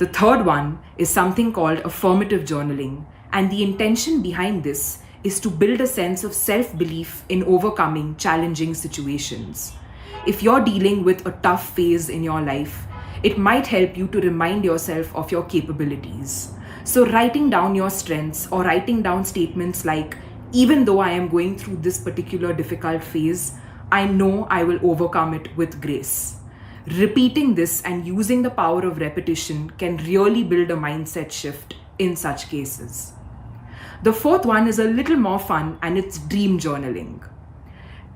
The third one is something called affirmative journaling, and the intention behind this is to build a sense of self-belief in overcoming challenging situations. If you're dealing with a tough phase in your life, it might help you to remind yourself of your capabilities. So writing down your strengths or writing down statements like, even though I am going through this particular difficult phase, I know I will overcome it with grace. Repeating this and using the power of repetition can really build a mindset shift in such cases. The fourth one is a little more fun, and it's dream journaling.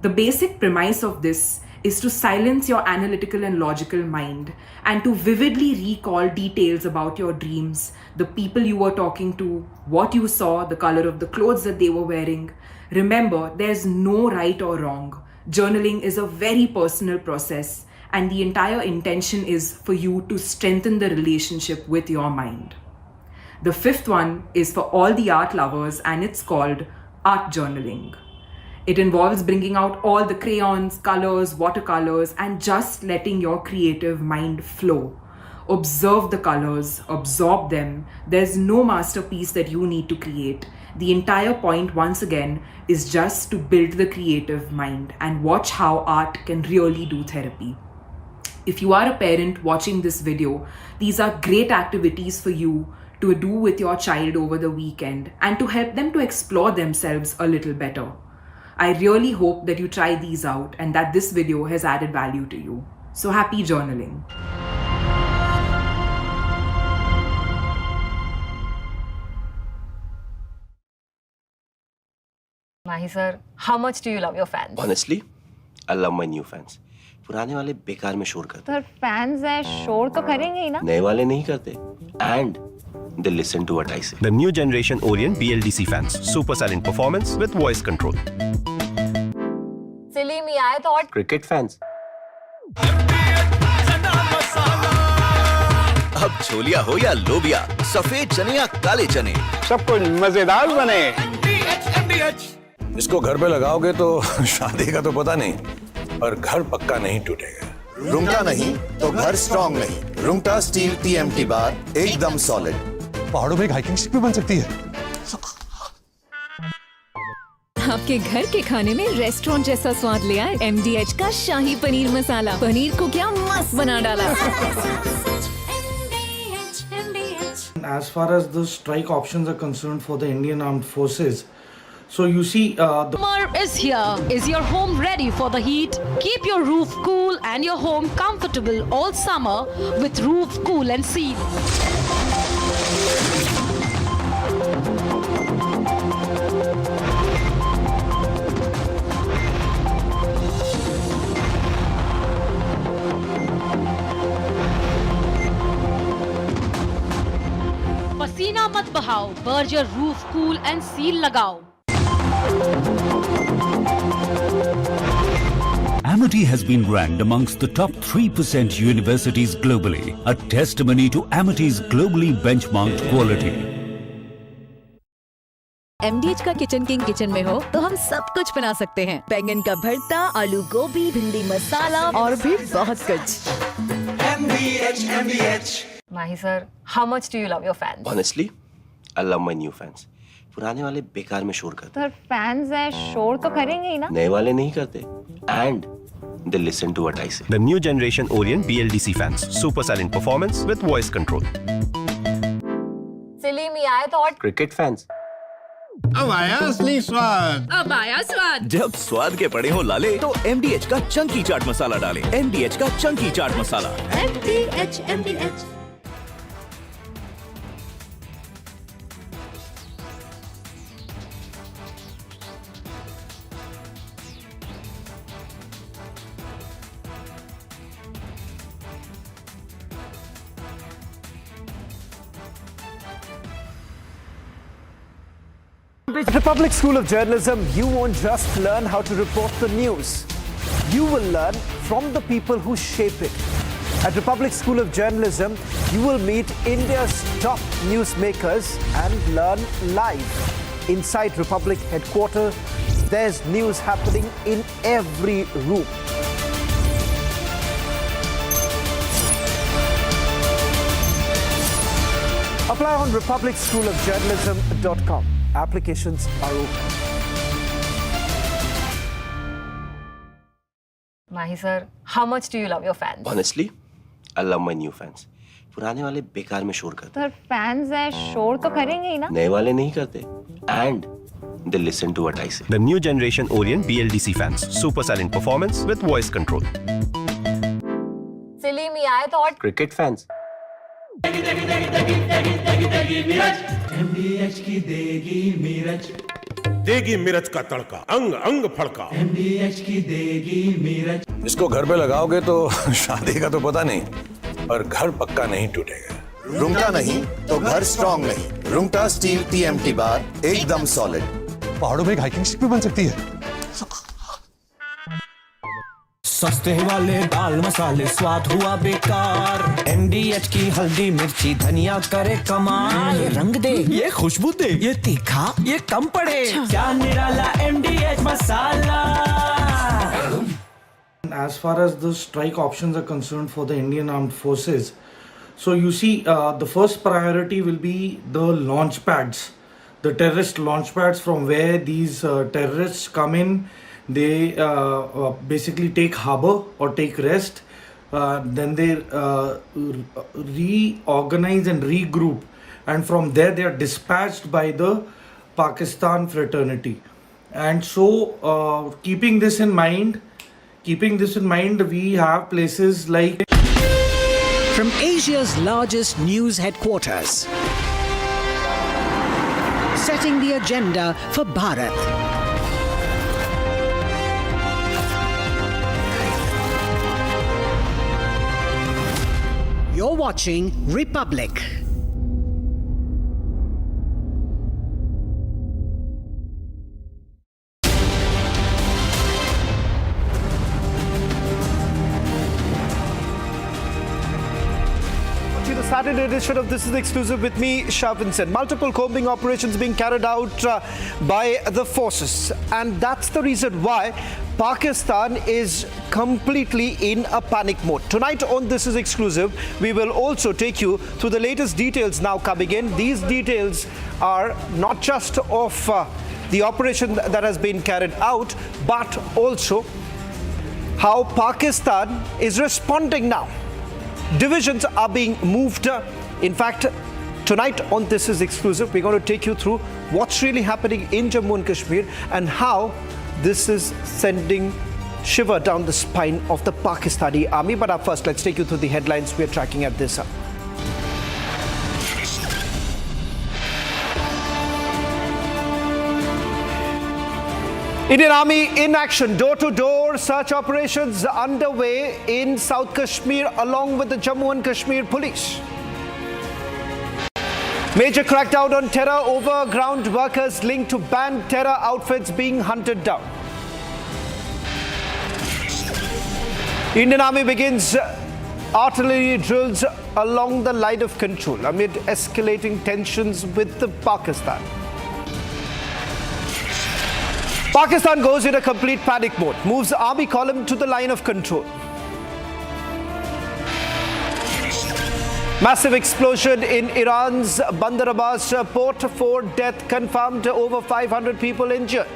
The basic premise of this is to silence your analytical and logical mind and to vividly recall details about your dreams, the people you were talking to, what you saw, the color of the clothes that they were wearing. Remember, there's no right or wrong. Journaling is a very personal process, and the entire intention is for you to strengthen the relationship with your mind. The fifth one is for all the art lovers, and it's called art journaling. It involves bringing out all the crayons, colors, watercolors, and just letting your creative mind flow. Observe the colors, absorb them. There's no masterpiece that you need to create. The entire point, once again, is just to build the creative mind and watch how art can really do therapy. If you are a parent watching this video, these are great activities for you to do with your child over the weekend and to help them to explore themselves a little better. I really hope that you try these out and that this video has added value to you. So happy journaling. Mahi sir, how much do you love your fans? Honestly, I love my new fans. पुराने वाले बेकार में शोर करते sir fans हैं शोर तो करेंगे ही ना नए वाले नहीं करते and they listen to what I say. The new generation Orient BLDC fans. Super silent performance with voice control. सिली में आए तो और Cricket fans. अब छोलिया हो या लोबिया, सफेद चने या काले चने, सब कुछ मजेदार बने। इसको घर पे लगाओगे तो शादी का तो पता नहीं, पर घर पक्का नहीं टूटेगा। रुंगटा नहीं तो घर स्ट्रॉन्ग नहीं। रुंगटा स्टील TMT बार एकदम सॉलिड। पहाड़ों में एक हाइकिंग शिप भी बन सकती है। आपके घर के खाने में रेस्टोरेंट जैसा स्वाद ले आए MDH का शाही पनीर मसाला। पनीर को क्या मस्त बना डाला। As far as the strike options are concerned for the Indian Armed Forces, so you see Summer is here. Is your home ready for the heat? Keep your roof cool and your home comfortable all summer with Roof Cool and Seal. पसीना मत बहाओ, Berger roof cool and seal लगाओ। Amity has been ranked amongst the top 3% universities globally, a testimony to Amity's globally benchmarked quality. MDH का kitchen king kitchen में हो तो हम सब कुछ बना सकते हैं। बैंगन का भरता, आलू गोभी, भिंडी मसाला और भी बहुत कुछ। Mahi sir, how much do you love your fans? Honestly, I love my new fans. पुराने वाले बेकार में शोर करते सर फैंस हैं शोर तो करेंगे ही ना नए वाले नहीं करते and they listen to what I say. The new generation Orient BLDC fans. Super silent performance with voice control. सिली में आए तो और Cricket fans. अब आया असली स्वाद। अब आया स्वाद। जब स्वाद के पड़े हो लाले तो MDH का चंकी चाट मसाला डालें। MDH का Chunky chaat masala. MDH Republic School of Journalism, you won't just learn how to report the news. You will learn from the people who shape it. At Republic School of Journalism, you will meet India's top newsmakers and learn live. Inside Republic headquarters, there's news happening in every room. Apply on republicschoolofjournalism.com. Applications are open. Mahi sir, how much do you love your fans? Honestly, I love my new fans. पुराने वाले बेकार में शोर करते sir fans हैं शोर तो करेंगे ही ना नए वाले नहीं करते and they listen to what I say. The new generation Orient BLDC fans. Super silent performance with voice control. सिली में आए तो और Cricket fans. MDH की देगी मिर्च, देगी मिर्च का तड़का, अंग अंग फड़का। MDH की देगी मिर्च। इसको घर पे लगाओगे तो शादी का तो पता नहीं, पर घर पक्का नहीं टूटेगा। रुंगटा नहीं तो घर स्ट्रॉन्ग नहीं। रुंगटा स्टील TMT बार एकदम सॉलिड। पहाड़ों में एक हाइकिंग शिप भी बन सकती है। सस्ते वाले दाल मसाले स्वाद हुआ बेकार। MDH की हल्दी मिर्ची धनिया करे कमाल। ये रंग दे, ये खुशबू दे, ये तीखा, ये कम पड़े। क्या निराला MDH masala. As far as the strike options are concerned for the Indian Armed Forces, so you see the first priority will be the launch pads, the terrorist launch pads from where these terrorists come in. They basically take harbor or take rest, then they reorganize and regroup, and from there they are dispatched by the Pakistan fraternity. And so keeping this in mind, keeping this in mind, we have places like From Asia's largest news headquarters, setting the agenda for Bharat. You're watching Republic. The Saturday edition of This is Exclusive with me, Shavinson. Multiple combing operations being carried out by the forces, and that's the reason why Pakistan is completely in a panic mode. Tonight on This is Exclusive, we will also take you through the latest details now coming in. These details are not just of the operation that has been carried out, but also how Pakistan is responding now. Divisions are being moved. In fact, tonight on This is Exclusive, we're going to take you through what's really happening in Jammu and Kashmir and how this is sending shiver down the spine of the Pakistani army. But up first, let's take you through the headlines we're tracking at this hour. Indian Army in action, door-to-door search operations underway in South Kashmir along with the Jammu and Kashmir police. Major crackdown on terror over ground workers linked to banned terror outfits being hunted down. Indian Army begins artillery drills along the line of control amid escalating tensions with Pakistan. Pakistan goes in a complete panic mode, moves army column to the line of control. Massive explosion in Iran's Bandar Abbas port, 4 deaths confirmed, over 500 people injured.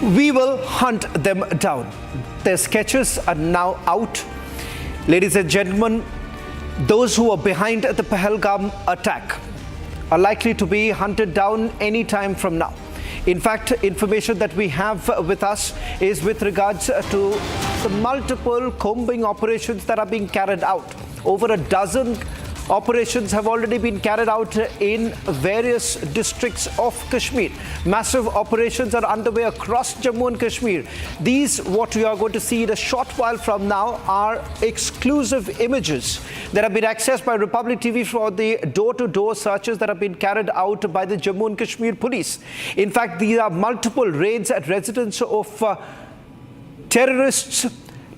We will hunt them down. Their sketches are now out. Ladies and gentlemen, those who are behind the Pahalgam attack are likely to be hunted down any time from now. In fact, information that we have with us is with regards to the multiple combing operations that are being carried out. Over a dozen operations have already been carried out in various districts of Kashmir. Massive operations are underway across Jammu and Kashmir. These, what we are going to see in a short while from now, are exclusive images that have been accessed by Republic TV for the door-to-door searches that have been carried out by the Jammu and Kashmir police. In fact, these are multiple raids at residence of terrorists,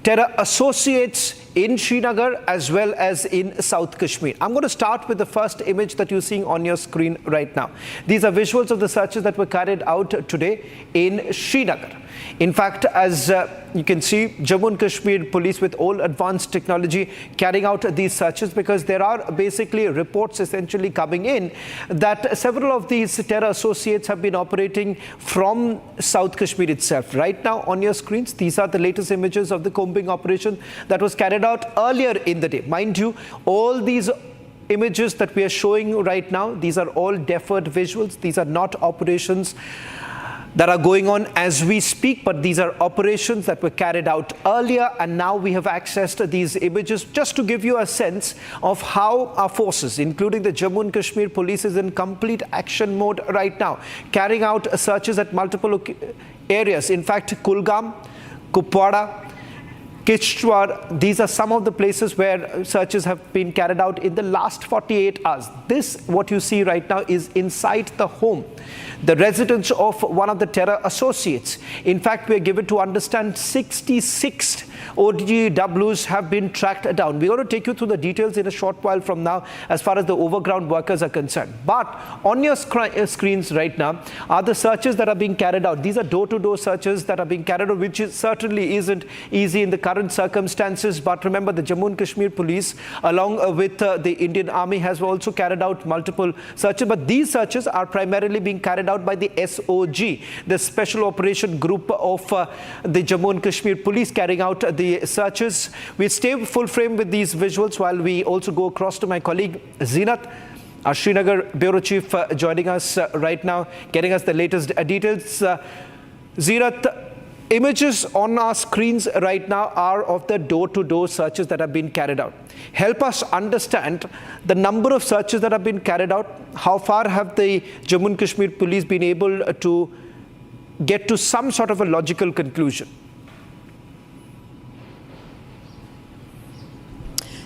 terror associates in Srinagar as well as in South Kashmir. I'm going to start with the first image that you're seeing on your screen right now. These are visuals of the searches that were carried out today in Srinagar. In fact, as you can see, Jammu and Kashmir police with all advanced technology carrying out these searches, because there are basically reports essentially coming in that several of these terror associates have been operating from South Kashmir itself. Right now on your screens, these are the latest images of the combing operation that was carried out earlier in the day. Mind you, all these images that we are showing right now, these are all deferred visuals. These are not operations that are going on as we speak, but these are operations that were carried out earlier, and now we have accessed these images just to give you a sense of how our forces, including the Jammu and Kashmir police, is in complete action mode right now, carrying out searches at multiple areas. In fact, Kulgam, Kupwara, Kishtwar, these are some of the places where searches have been carried out in the last 48 hours. This, what you see right now, is inside the home, the residence of one of the terror associates. In fact, we are given to understand 66 OGWs have been tracked down. We're going to take you through the details in a short while from now as far as the overground workers are concerned. But on your screens right now are the searches that are being carried out. These are door-to-door searches that are being carried out, which certainly isn't easy in the current circumstances. But remember, the Jammu and Kashmir police, along with the Indian Army, has also carried out multiple searches. But these searches are primarily being carried out by the SOG, the Special Operation Group of the Jammu and Kashmir police, carrying out the searches. We stay full frame with these visuals while we also go across to my colleague Zeenat, our Srinagar Bureau Chief, joining us right now, getting us the latest details. Zeenat, images on our screens right now are of the door-to-door searches that have been carried out. Help us understand the number of searches that have been carried out. How far have the Jammu and Kashmir police been able to get to some sort of a logical conclusion?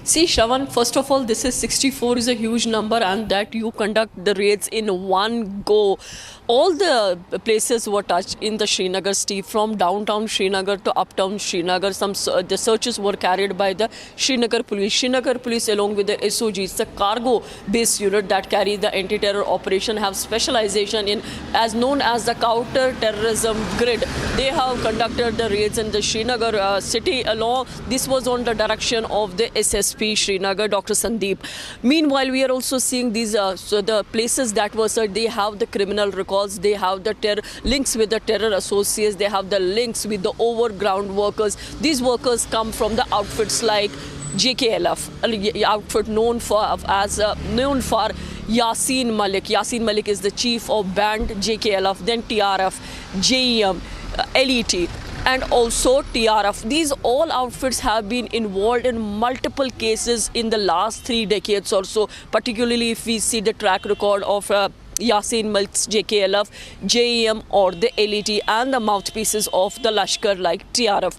See, Shravan, first of all, this is 64 is a huge number, and that you conduct the raids in one go. All the places were touched in the Srinagar city, from downtown Srinagar to uptown Srinagar. The searches were carried by the Srinagar police. Srinagar police, along with the SOGs, the cargo-based unit that carry the anti-terror operation, have specialization in, as known as the counter-terrorism grid. They have conducted the raids in the Srinagar city along. This was on the direction of the SSP Srinagar, Dr. Sandeep. Meanwhile, we are also seeing these so the places that were searched. They have the criminal records. They have the links with the terror associates. They have the links with the overground workers. These workers come from the outfits like JKLF, outfit known for Yasin Malik. Yasin Malik is the chief of band JKLF, then TRF, JEM, LET, and also TRF. These all outfits have been involved in multiple cases in the last 3 decades or so, particularly if we see the track record of Yasin Malik's JKLF, JEM, or the LET, and the mouthpieces of the Lashkar like TRF.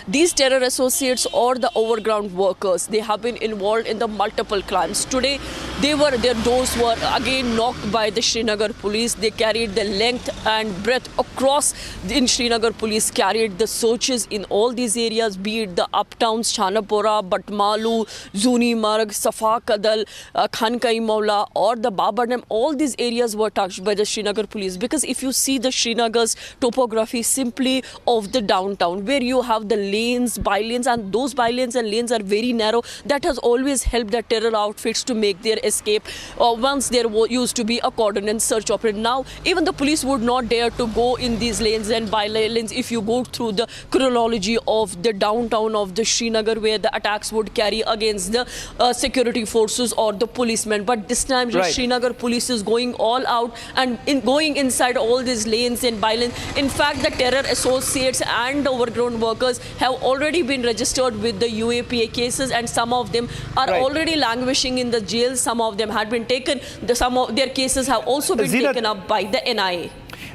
These terror associates or the overground workers, they have been involved in the multiple crimes. Today, their doors were again knocked by the Srinagar police. They carried the length and breadth across. In Srinagar police carried the searches in all these areas, be it the uptowns, Chanapura, Batmalu, Zuni Marg, Safa Kadal, Khankai Maula, or the Baba Dam. All these areas were touched by the Srinagar police, because if you see the Srinagar's topography simply of the downtown, where you have the lanes, by-lanes, and those by-lanes and lanes are very narrow, that has always helped the terror outfits to make their escape. Once there used to be a coordinated search operation. Now, even the police would not dare to go in these lanes and by-lanes. If you go through the chronology of the downtown of the Srinagar, where the attacks would carry against the security forces or the policemen. But this time, the Srinagar police is going all out and going inside all these lanes and by-lanes. In fact, the terror associates and overgrown workers have already been registered with the UAPA cases, and some of them are already languishing in the jail. Some of them had been taken. Some of their cases have also been taken up by the NIA.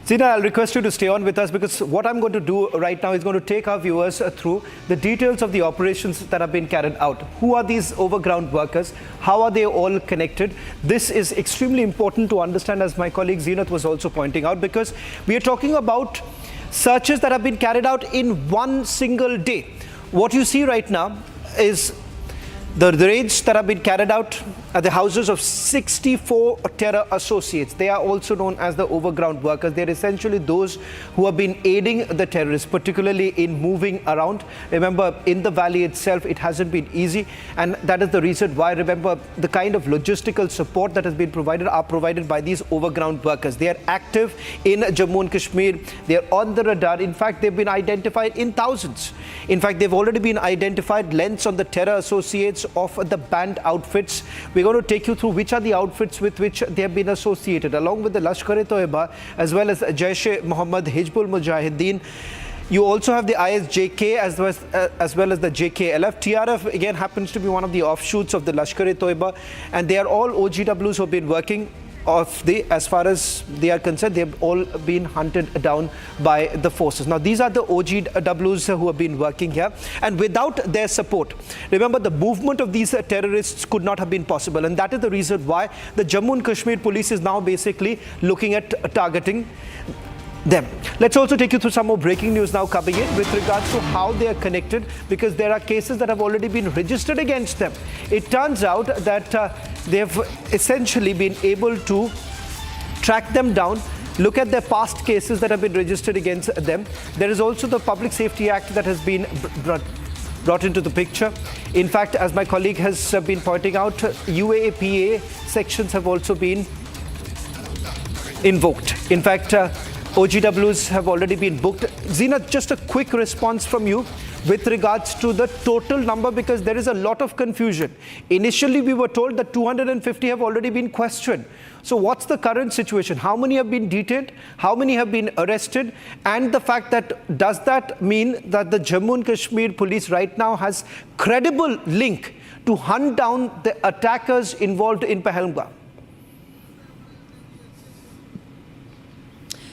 Zina, I'll request you to stay on with us, because what I'm going to do right now is going to take our viewers through the details of the operations that have been carried out. Who are these overground workers? How are they all connected? This is extremely important to understand, as my colleague Zeenat was also pointing out, because we are talking about searches that have been carried out in one single day. What you see right now is the raids that have been carried out at the houses of 64 terror associates. They are also known as the overground workers. They're essentially those who have been aiding the terrorists, particularly in moving around. Remember, in the valley itself, it hasn't been easy, and that is the reason why, remember, the kind of logistical support that has been provided are provided by these overground workers. They are active in Jammu and Kashmir. They are on the radar. In fact, they've been identified in thousands. In fact, they've already been identified lengths on the terror associates of the band outfits. We're going to take you through which are the outfits with which they have been associated, along with the Lashkar-e-Toiba, as well as Jaish-e-Mohammed, Hizbul Mujahideen. You also have the ISJK as well as the JKLF. TRF again happens to be one of the offshoots of the Lashkar-e-Toiba, and they are all OGWs who have been working as far as they are concerned. They have all been hunted down by the forces. Now, these are the OGWs who have been working here, and without their support, remember, the movement of these terrorists could not have been possible, and that is the reason why the Jammu and Kashmir police is now basically looking at targeting them. Let's also take you through some more breaking news now coming in with regards to how they are connected, because there are cases that have already been registered against them. It turns out that they have essentially been able to track them down look at their past cases that have been registered against them. There is also the Public Safety Act that has been brought into the picture. In fact, as my colleague has been pointing out, UAPA sections have also been invoked. In fact, OGWs have already been booked. Zina, just a quick response from you with regards to the total number, because there is a lot of confusion. Initially, we were told that 250 have already been questioned. So what's the current situation? How many have been detained? How many have been arrested? And the fact that, does that mean that the Jammu and Kashmir police right now has credible link to hunt down the attackers involved in Pahalgam?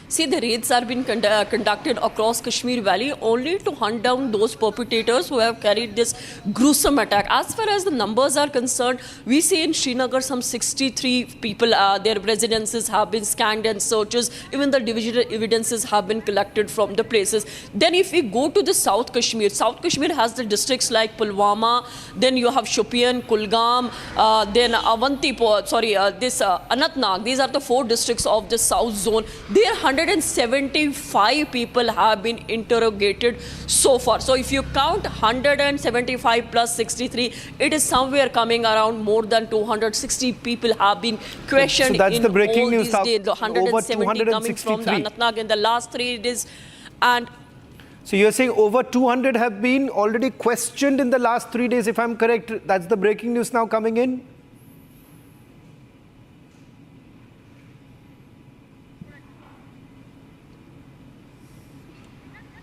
See, the raids are being conducted across Kashmir Valley only to hunt down those perpetrators who have carried this gruesome attack. As far as the numbers are concerned, we see in Srinagar some 63 people, their residences have been scanned and searches. Even the digital evidences have been collected from the places. Then if we go to the South Kashmir has the districts like Pulwama, then you have Shopian, Kulgam, then Avantipur, Anantnag. These are the 4 districts of the South Zone. There 175 people have been interrogated so far. So if you count 175 plus 63, it is somewhere coming around more than 260 people have been questioned. So that's in the breaking all news. these days. The 170 coming from the 263 Anantnag in the last 3 days. And so you're saying over 200 have been already questioned in the last 3 days, if I'm correct. That's the breaking news now coming in?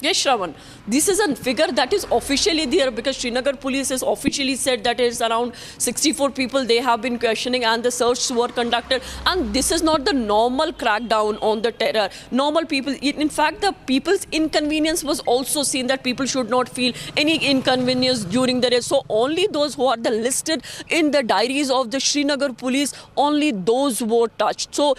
Yes, Shravan. This is a figure that is officially there because Srinagar police has officially said that it's around 64 people they have been questioning and the searches were conducted. And this is not the normal crackdown on the terror. Normal people, in fact, the people's inconvenience was also seen, that people should not feel any inconvenience during the raid. So only those who are listed in the diaries of the Srinagar police, only those were touched. So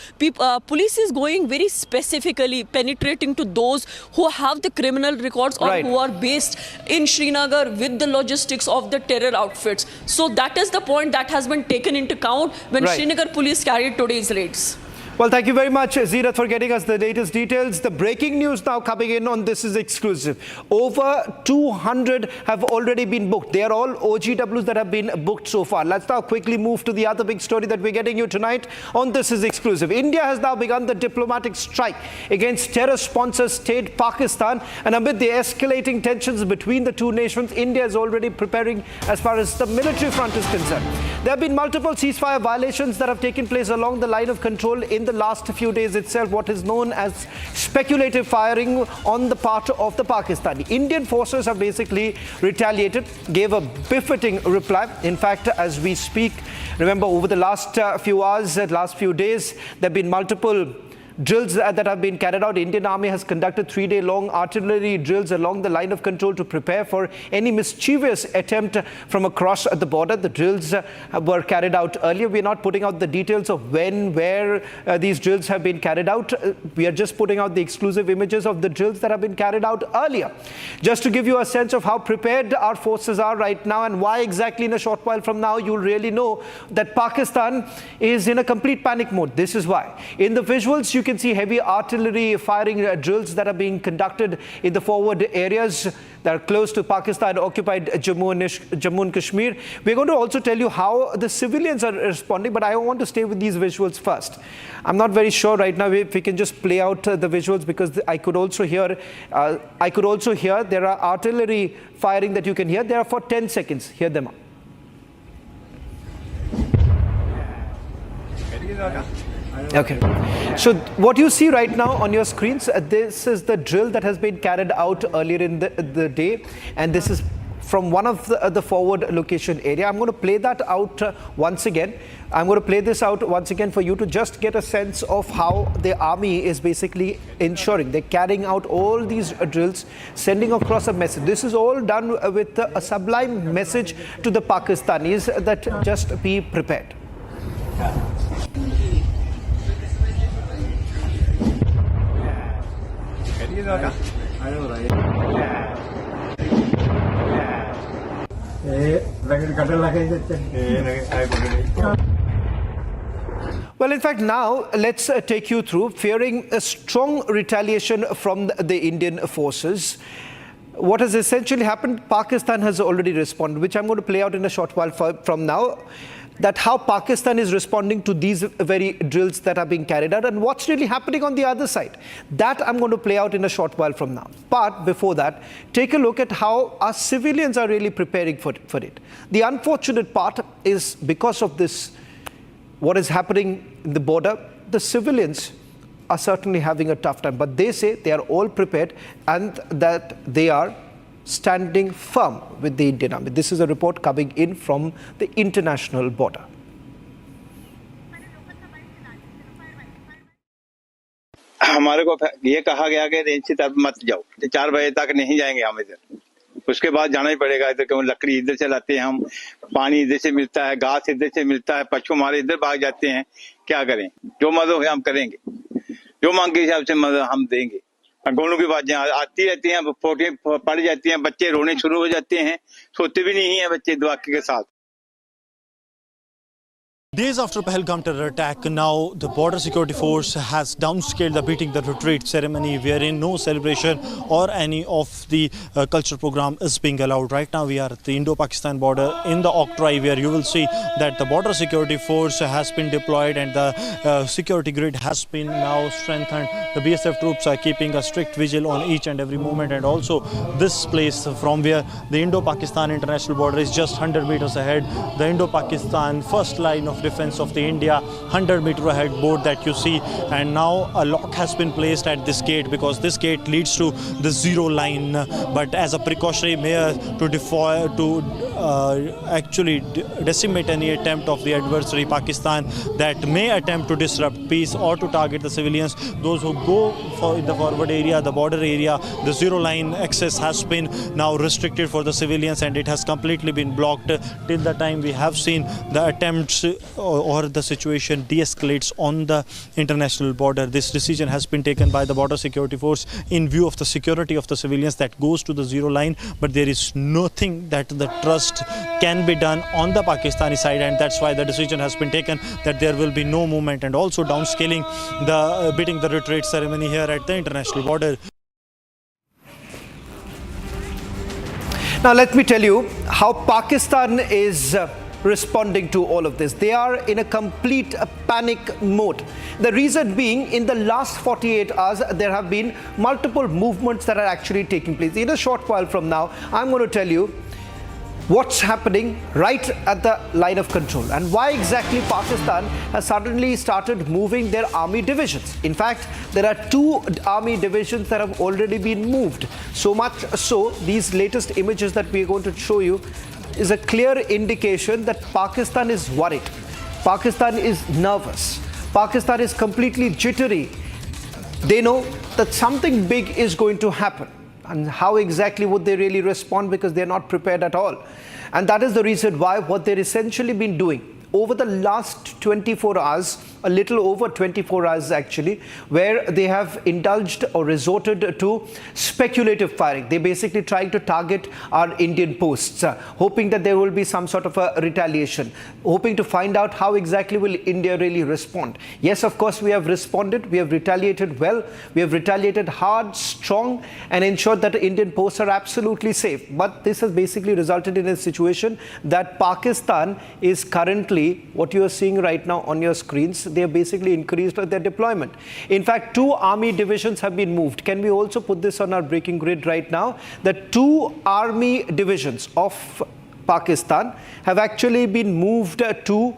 police is going very specifically penetrating to those who have the criminal records or who are based in Srinagar with the logistics of the terror outfits. So that is the point that has been taken into account when Srinagar police carried today's raids. Well, thank you very much, Zeerat, for getting us the latest details. The breaking news now coming in on This Is Exclusive. Over 200 have already been booked. They are all OGWs that have been booked so far. Let's now quickly move to the other big story that we're getting you tonight on This Is Exclusive. India has now begun the diplomatic strike against terror-sponsor state Pakistan. And amid the escalating tensions between the two nations, India is already preparing as far as the military front is concerned. There have been multiple ceasefire violations that have taken place along the line of control in the last few days itself, what is known as speculative firing on the part of the Pakistani. Indian forces have basically retaliated, gave a befitting reply. In fact, as we speak, remember over the last few hours, last few days, there have been multiple drills that have been carried out. Indian Army has conducted 3-day-long artillery drills along the line of control to prepare for any mischievous attempt from across the border. The drills were carried out earlier. We are not putting out the details of when, where these drills have been carried out. We are just putting out the exclusive images of the drills that have been carried out earlier. Just to give you a sense of how prepared our forces are right now and why exactly in a short while from now you'll really know that Pakistan is in a complete panic mode. This is why. In the visuals, you can see heavy artillery firing drills that are being conducted in the forward areas that are close to Pakistan-occupied Jammu and Kashmir. We're going to also tell you how the civilians are responding, but I want to stay with these visuals first. I'm not very sure right now if we can just play out the visuals, because I could also hear there are artillery firing that you can hear. They are for 10 seconds. Hear them out. Okay, so what you see right now on your screens, this is the drill that has been carried out earlier in the day, and this is from one of the forward location area. I'm going to play that out once again. I'm going to play this out once again for you to just get a sense of how the army is basically ensuring they're carrying out all these drills, sending across a message. This is all done with a sublime message to the Pakistanis that just be prepared. Well, in fact, now let's take you through, fearing a strong retaliation from the Indian forces. What has essentially happened, Pakistan has already responded, which I'm going to play out in a short while from now, that how Pakistan is responding to these very drills that are being carried out and what's really happening on the other side. That I'm going to play out in a short while from now. But before that, take a look at how our civilians are really preparing for it. The unfortunate part is because of this, what is happening in the border, the civilians are certainly having a tough time. But they say they are all prepared and that they are standing firm with the Indian Army. This is a report coming in from the international border. हमारे को ये कहा गया कि range से तब मत जाओ, 4 बजे तक नहीं जाएंगे हम इधर, उसके बाद जाना ही पड़ेगा इधर, क्यों लकड़ी इधर से लाते हैं हम, पानी इधर से मिलता है, घास इधर से मिलता है, पशु हमारे इधर भाग जाते हैं, क्या करें, जो मदद है हम करेंगे, जो मांग के हिसाब से मदद हम देंगे। गोलों की बातें आती रहती हैं, फोटो पड़ जाती हैं, बच्चे रोने शुरू हो जाते हैं, सोते भी नहीं है बच्चे दुआके के साथ। Days after Pahalgam terror attack, now the border security force has downscaled the beating the retreat ceremony, wherein no celebration or any of the cultural program is being allowed. Right now we are at the Indo-Pakistan border in the Octroi, where you will see that the border security force has been deployed and the security grid has been now strengthened. The BSF troops are keeping a strict vigil on each and every movement, and also this place from where the Indo-Pakistan international border is just 100 meters ahead. The Indo-Pakistan first line of defense of the India, 100-meter ahead board that you see, and now a lock has been placed at this gate because this gate leads to the zero line. But as a precautionary measure to actually decimate any attempt of the adversary Pakistan that may attempt to disrupt peace or to target the civilians, those who go for the forward area, the border area, the zero line access has been now restricted for the civilians, and it has completely been blocked till the time we have seen the attempts or the situation de-escalates on the international border. This decision has been taken by the border security force in view of the security of the civilians that goes to the zero line, but there is nothing that the trust can be done on the Pakistani side, and that's why the decision has been taken that there will be no movement, and also downscaling the beating the retreat ceremony here at the international border. Now let me tell you how Pakistan is responding to all of this. They are in a complete panic mode. The reason being, in the last 48 hours, there have been multiple movements that are actually taking place. In a short while from now, I'm going to tell you what's happening right at the line of control and why exactly Pakistan has suddenly started moving their army divisions. In fact, there are 2 army divisions that have already been moved. So much so, these latest images that we are going to show you is a clear indication that Pakistan is worried. Pakistan is nervous. Pakistan is completely jittery. They know that something big is going to happen. And how exactly would they really respond, because they're not prepared at all. And that is the reason why what they've essentially been doing over the last 24 hours, a little over 24 hours actually, where they have indulged or resorted to speculative firing. They're basically trying to target our Indian posts, hoping that there will be some sort of a retaliation, hoping to find out how exactly will India really respond. Yes, of course, we have responded. We have retaliated well. We have retaliated hard, strong, and ensured that the Indian posts are absolutely safe. But this has basically resulted in a situation that Pakistan is currently, what you are seeing right now on your screens, they have basically increased their deployment. In fact, 2 army divisions have been moved. Can we also put this on our breaking grid right now? The 2 army divisions of Pakistan have actually been moved to